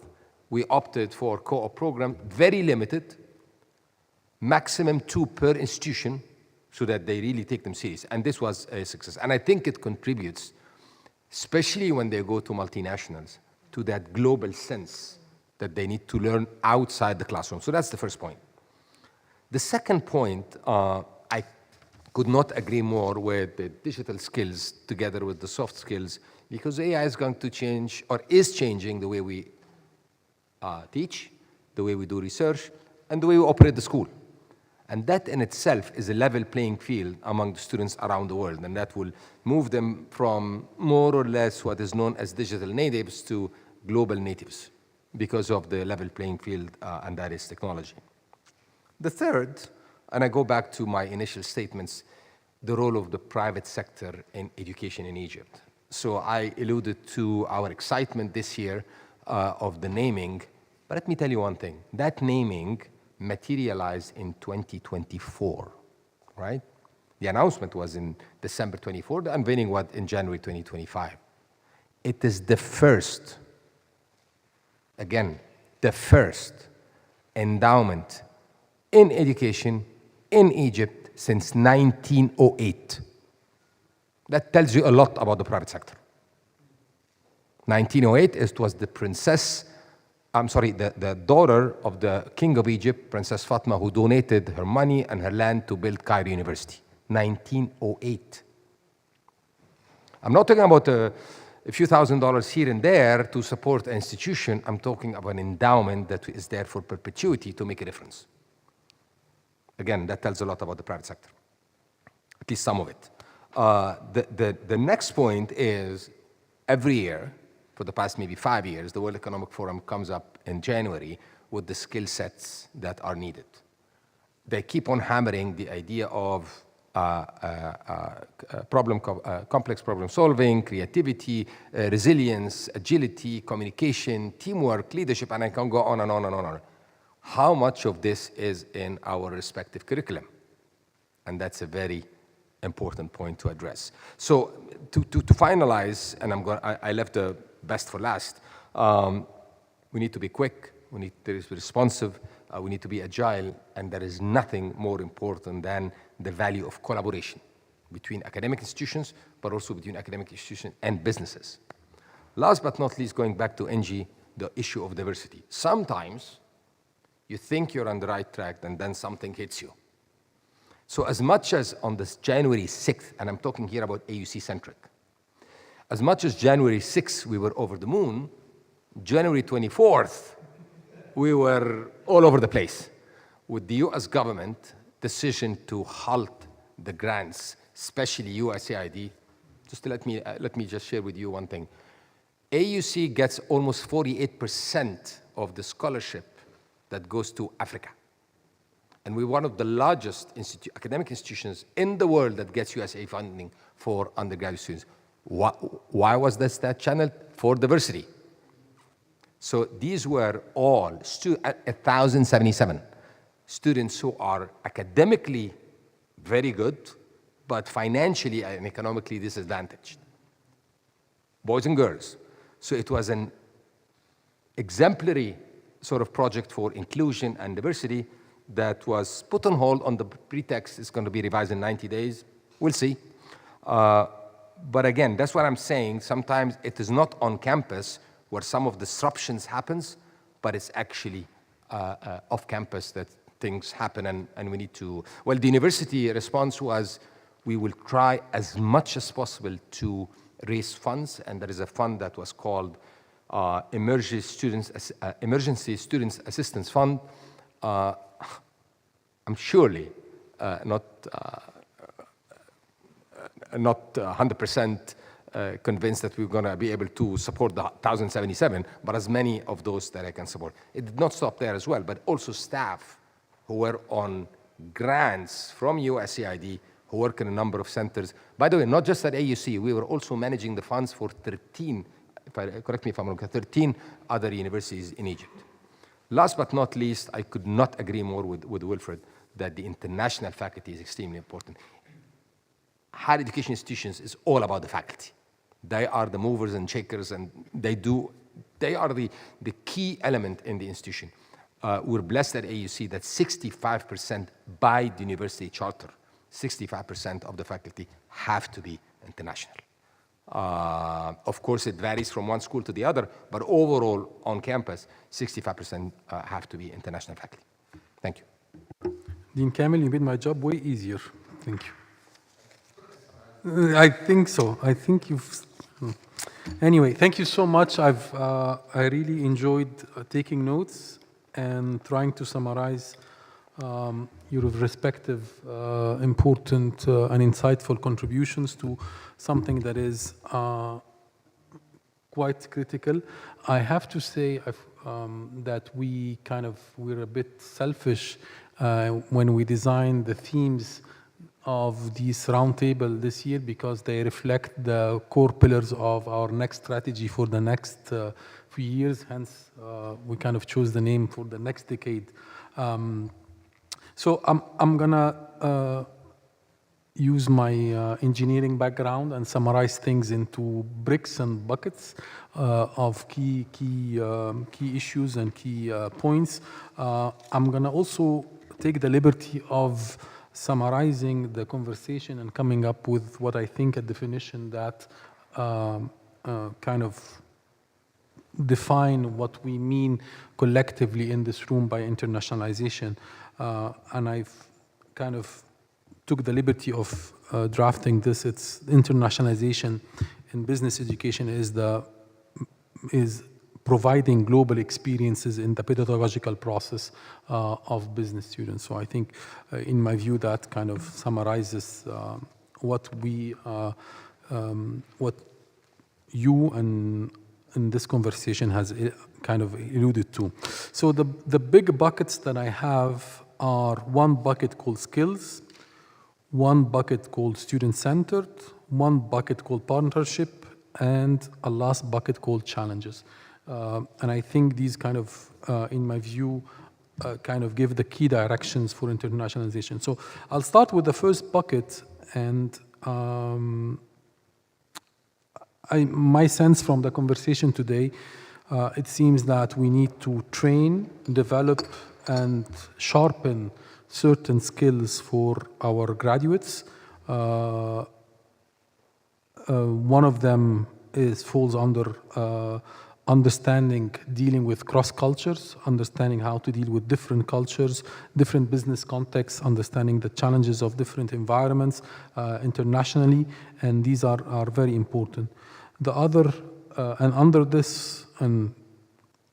Speaker 1: We opted for co-op program, very limited, maximum 2 per institution, so that they really take them serious. And this was a success. And I think it contributes, especially when they go to multinationals, to that global sense that they need to learn outside the classroom. So that's the first point. The second point, I could not agree more with the digital skills together with the soft skills, because AI is going to change, or is changing, the way we teach, the way we do research, and the way we operate the school. And that in itself is a level playing field among the students around the world, and that will move them from more or less what is known as digital natives to global natives because of the level playing field, and that is technology. The third, and I go back to my initial statements, the role of the private sector in education in Egypt. So I alluded to our excitement this year of the naming, but let me tell you one thing. That naming materialized in 2024, right? The announcement was in December 24, the unveiling was in January 2025. It is the first, again, the first endowment in education in Egypt since 1908. That tells you a lot about the private sector. 1908, it was the the daughter of the king of Egypt, Princess Fatma, who donated her money and her land to build Cairo University. 1908. I'm not talking about a few $1,000s here and there to support an institution. I'm talking about an endowment that is there for perpetuity to make a difference. Again, that tells a lot about the private sector, at least some of it. The next point is every year, for the past maybe 5 years, the World Economic Forum comes up in January with the skill sets that are needed. They keep on hammering the idea of complex problem solving, creativity, resilience, agility, communication, teamwork, leadership, and I can go on and on and on and on. How much of this is in our respective curriculum? And that's a very important point to address. So to finalize, and I left the best for last, we need to be quick, we need to be responsive, we need to be agile, and there is nothing more important than the value of collaboration between academic institutions, but also between academic institutions and businesses. Last but not least, going back to NG, the issue of diversity. Sometimes you think you're on the right track, and then something hits you. So as much as on this January 6th, and I'm talking here about AUC-centric, as much as January 6th we were over the moon, January 24th, we were all over the place with the US government decision to halt the grants, especially USAID. Just to let me just share with you one thing. AUC gets almost 48% of the scholarship that goes to Africa. And we're one of the largest academic institutions in the world that gets USAID funding for undergraduate students. Why was that channeled? For diversity. So these were all 1,077 students who are academically very good, but financially and economically disadvantaged. Boys and girls. So it was an exemplary sort of project for inclusion and diversity that was put on hold on the pretext it's going to be revised in 90 days. We'll see. But again, that's what I'm saying. Sometimes it is not on campus where some of the disruptions happens, but it's actually off campus that things happen and we need to, well, the university response was, we will try as much as possible to raise funds, and there is a fund that was called Emergency Students Assistance Fund. I'm surely not 100% convinced that we're going to be able to support the 1,077, but as many of those that I can support. It did not stop there as well, but also staff who were on grants from USAID who work in a number of centers. By the way, not just at AUC, we were also managing the funds for 13, correct me if I'm wrong, 13 other universities in Egypt. Last but not least, I could not agree more with Wilfred that the international faculty is extremely important. Higher education institutions is all about the faculty. They are the movers and shakers, and they are the key element in the institution. We're blessed at AUC that 65% by the university charter, 65% of the faculty have to be international. Of course, it varies from one school to the other, but overall on campus, 65% have to be international faculty. Thank you.
Speaker 3: Dean Kamel, you made my job way easier. Thank you. I think so. I think you've... Anyway, thank you so much. I really enjoyed taking notes and trying to summarize your respective important and insightful contributions to something that is quite critical. I have to say that we're a bit selfish when we design the themes of this roundtable this year, because they reflect the core pillars of our next strategy for the next few years. Hence, we kind of chose the name for the next decade. So I'm gonna use my engineering background and summarize things into bricks and buckets of key issues and key points. I'm gonna also take the liberty of summarizing the conversation and coming up with what I think a definition that kind of define what we mean collectively in this room by internationalization. And I've kind of took the liberty of drafting this. It's internationalization in business education is providing global experiences in the pedagogical process of business students. So I think, in my view, that kind of summarizes what you and in this conversation has kind of alluded to. So the big buckets that I have are one bucket called skills, one bucket called student-centered, one bucket called partnership, and a last bucket called challenges. And I think these kind of, in my view, kind of give the key directions for internationalization. So I'll start with the first bucket, and my sense from the conversation today, it seems that we need to train, develop, and sharpen certain skills for our graduates. One of them falls under understanding, dealing with cross cultures, understanding how to deal with different cultures, different business contexts, understanding the challenges of different environments internationally, and these are very important. The other, and under this,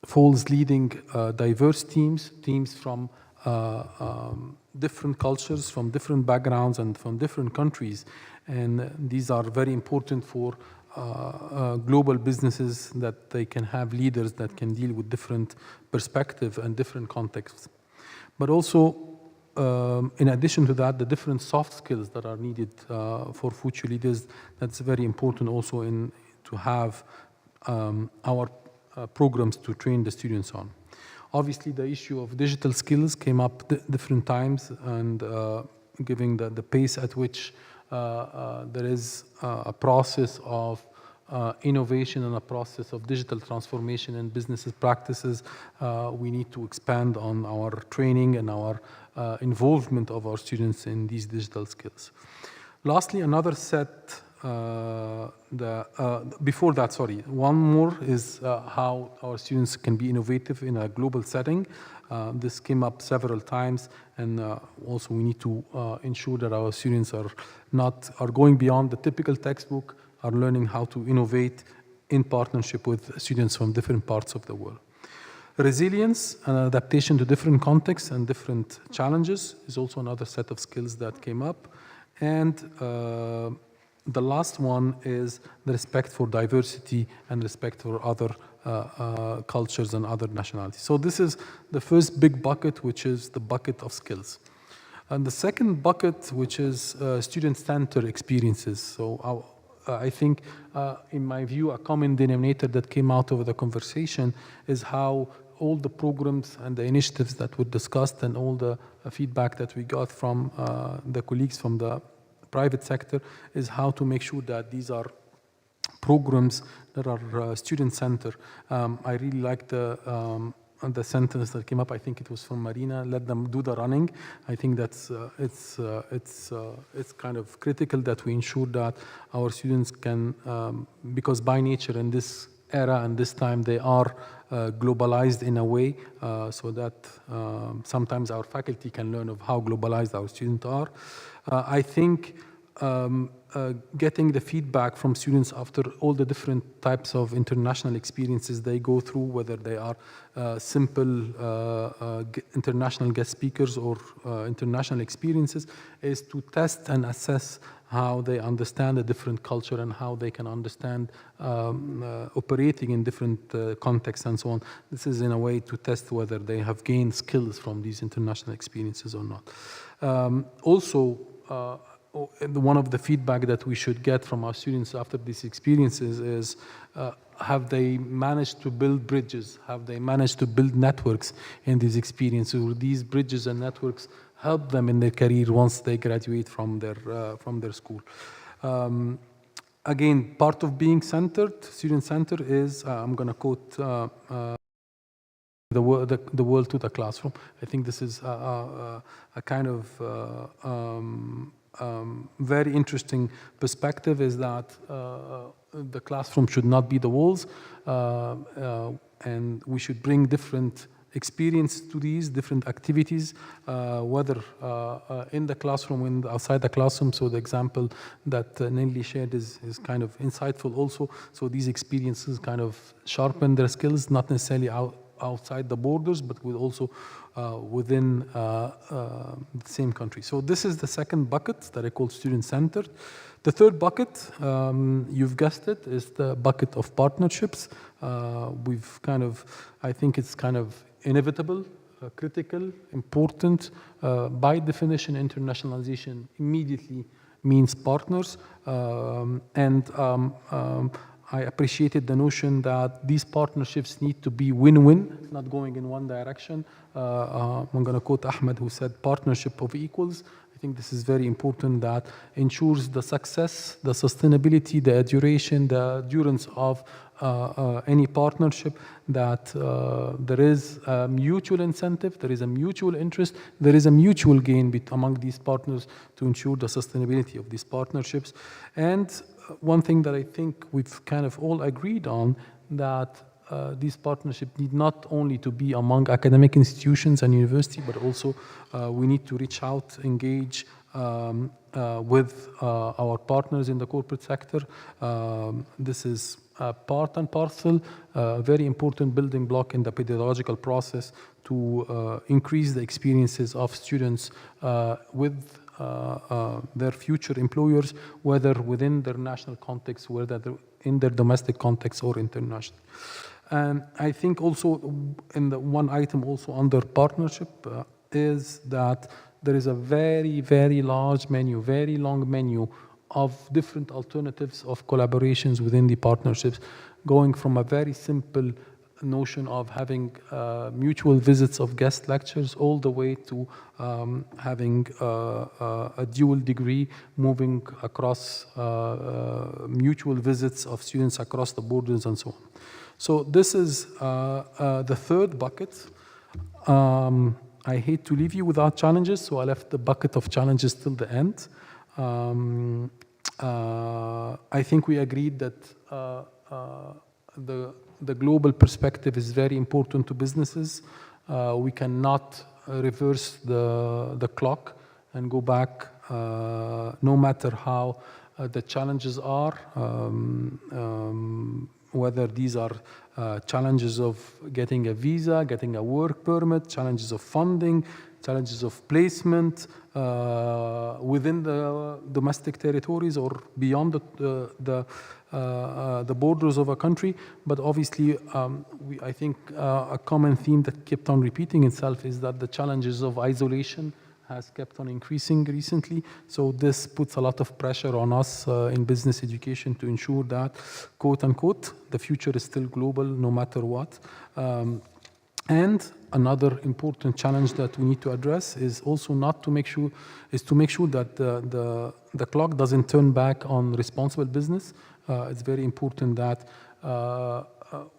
Speaker 3: falls leading diverse teams from different cultures, from different backgrounds, and from different countries. And these are very important for global businesses, that they can have leaders that can deal with different perspectives and different contexts. But also, in addition to that, the different soft skills that are needed for future leaders, that's very important also to have our programs to train the students on. Obviously, the issue of digital skills came up different times, and giving the pace at which there is a process of innovation and a process of digital transformation in business practices, we need to expand on our training and our involvement of our students in these digital skills. Lastly, another set, before that, sorry, one more is how our students can be innovative in a global setting. This came up several times, and also we need to ensure that our students are going beyond the typical textbook, are learning how to innovate in partnership with students from different parts of the world. Resilience and adaptation to different contexts and different challenges is also another set of skills that came up. And the last one is the respect for diversity and respect for other cultures and other nationalities. So this is the first big bucket, which is the bucket of skills. And the second bucket, which is student-centered experiences. So I think, in my view, a common denominator that came out of the conversation is how all the programs and the initiatives that were discussed and all the feedback that we got from the colleagues from the private sector is how to make sure that these are programs that are student-centered. I really like the sentence that came up. I think it was from Marina. Let them do the running. I think that's it's kind of critical that we ensure that our students can, because by nature in this era and this time they are globalized in a way, so that sometimes our faculty can learn of how globalized our students are. I think getting the feedback from students after all the different types of international experiences they go through, whether they are simple international guest speakers or international experiences, is to test and assess how they understand a different culture and how they can understand operating in different contexts and so on. This is in a way to test whether they have gained skills from these international experiences or not. Also, one of the feedback that we should get from our students after these experiences is, have they managed to build bridges? Have they managed to build networks in these experiences? Will these bridges and networks help them in their career once they graduate from their school? Again, part of being centered, student-centered, is, I'm going to quote the world to the classroom. I think this is a kind of very interesting perspective, is that the classroom should not be the walls, and we should bring different experience to these different activities, whether in the classroom and outside the classroom. So the example that Nelly shared is kind of insightful also. So these experiences kind of sharpen their skills, not necessarily outside the borders, but also within the same country. So this is the second bucket that I call student-centered. The third bucket, you've guessed it, is the bucket of partnerships. I think it's kind of inevitable, critical, important. By definition, internationalization immediately means partners. I appreciated the notion that these partnerships need to be win-win, not going in one direction. I'm going to quote Ahmed, who said, partnership of equals. I think this is very important, that ensures the success, the sustainability, the duration, the endurance of any partnership, that there is a mutual incentive, there is a mutual interest, there is a mutual gain among these partners to ensure the sustainability of these partnerships. And one thing that I think we've kind of all agreed on, that these partnerships need not only to be among academic institutions and university, but also we need to reach out, engage with our partners in the corporate sector. This is part and parcel, a very important building block in the pedagogical process to increase the experiences of students with their future employers, whether within their national context, whether in their domestic context or international. And I think also in the one item also under partnership is that there is a very, very large menu, very long menu of different alternatives of collaborations within the partnerships, going from a very simple notion of having mutual visits of guest lectures all the way to having a dual degree, moving across mutual visits of students across the borders and so on. So this is the third bucket. I hate to leave you without challenges, so I left the bucket of challenges till the end. I think we agreed that the global perspective is very important to businesses. We cannot reverse the clock and go back, no matter how the challenges are, whether these are challenges of getting a visa, getting a work permit, challenges of funding, challenges of placement within the domestic territories or beyond the borders of a country. But obviously, I think a common theme that kept on repeating itself is that the challenges of isolation has kept on increasing recently. So this puts a lot of pressure on us in business education to ensure that, quote unquote, the future is still global no matter what. And another important challenge that we need to address is also to make sure that the clock doesn't turn back on responsible business. It's very important that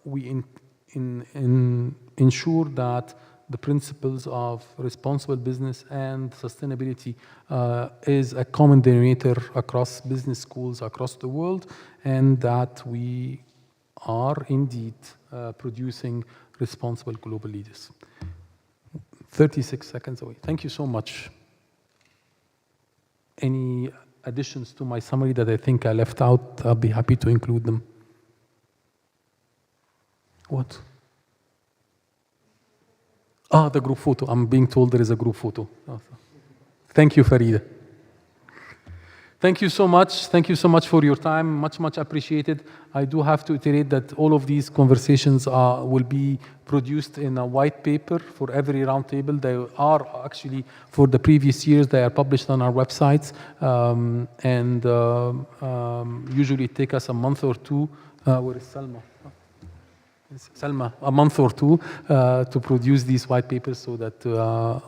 Speaker 3: we ensure that the principles of responsible business and sustainability is a common denominator across business schools across the world, and that we are indeed producing responsible global leaders. 36 seconds away. Thank you so much. Any additions to my summary that I think I left out, I'll be happy to include them. What? The group photo. I'm being told there is a group photo. Thank you, Farida. Thank you so much. Thank you so much for your time. Much, much appreciated. I do have to iterate that all of these conversations will be produced in a white paper for every roundtable. They are actually, for the previous years, they are published on our websites. Usually it takes us a month or two. Where is Salma? Salma, a month or two to produce these white papers so that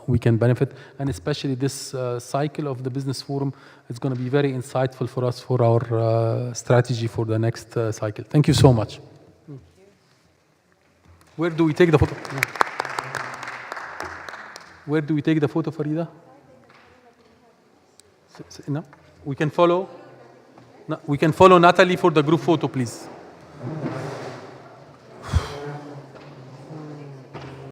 Speaker 3: we can benefit. And especially this cycle of the Business Forum is going to be very insightful for us for our strategy for the next cycle. Thank you so much. Where do we take the photo? Where do we take the photo, Farida? No? We can follow. No, we can follow Natalie for the group photo, please.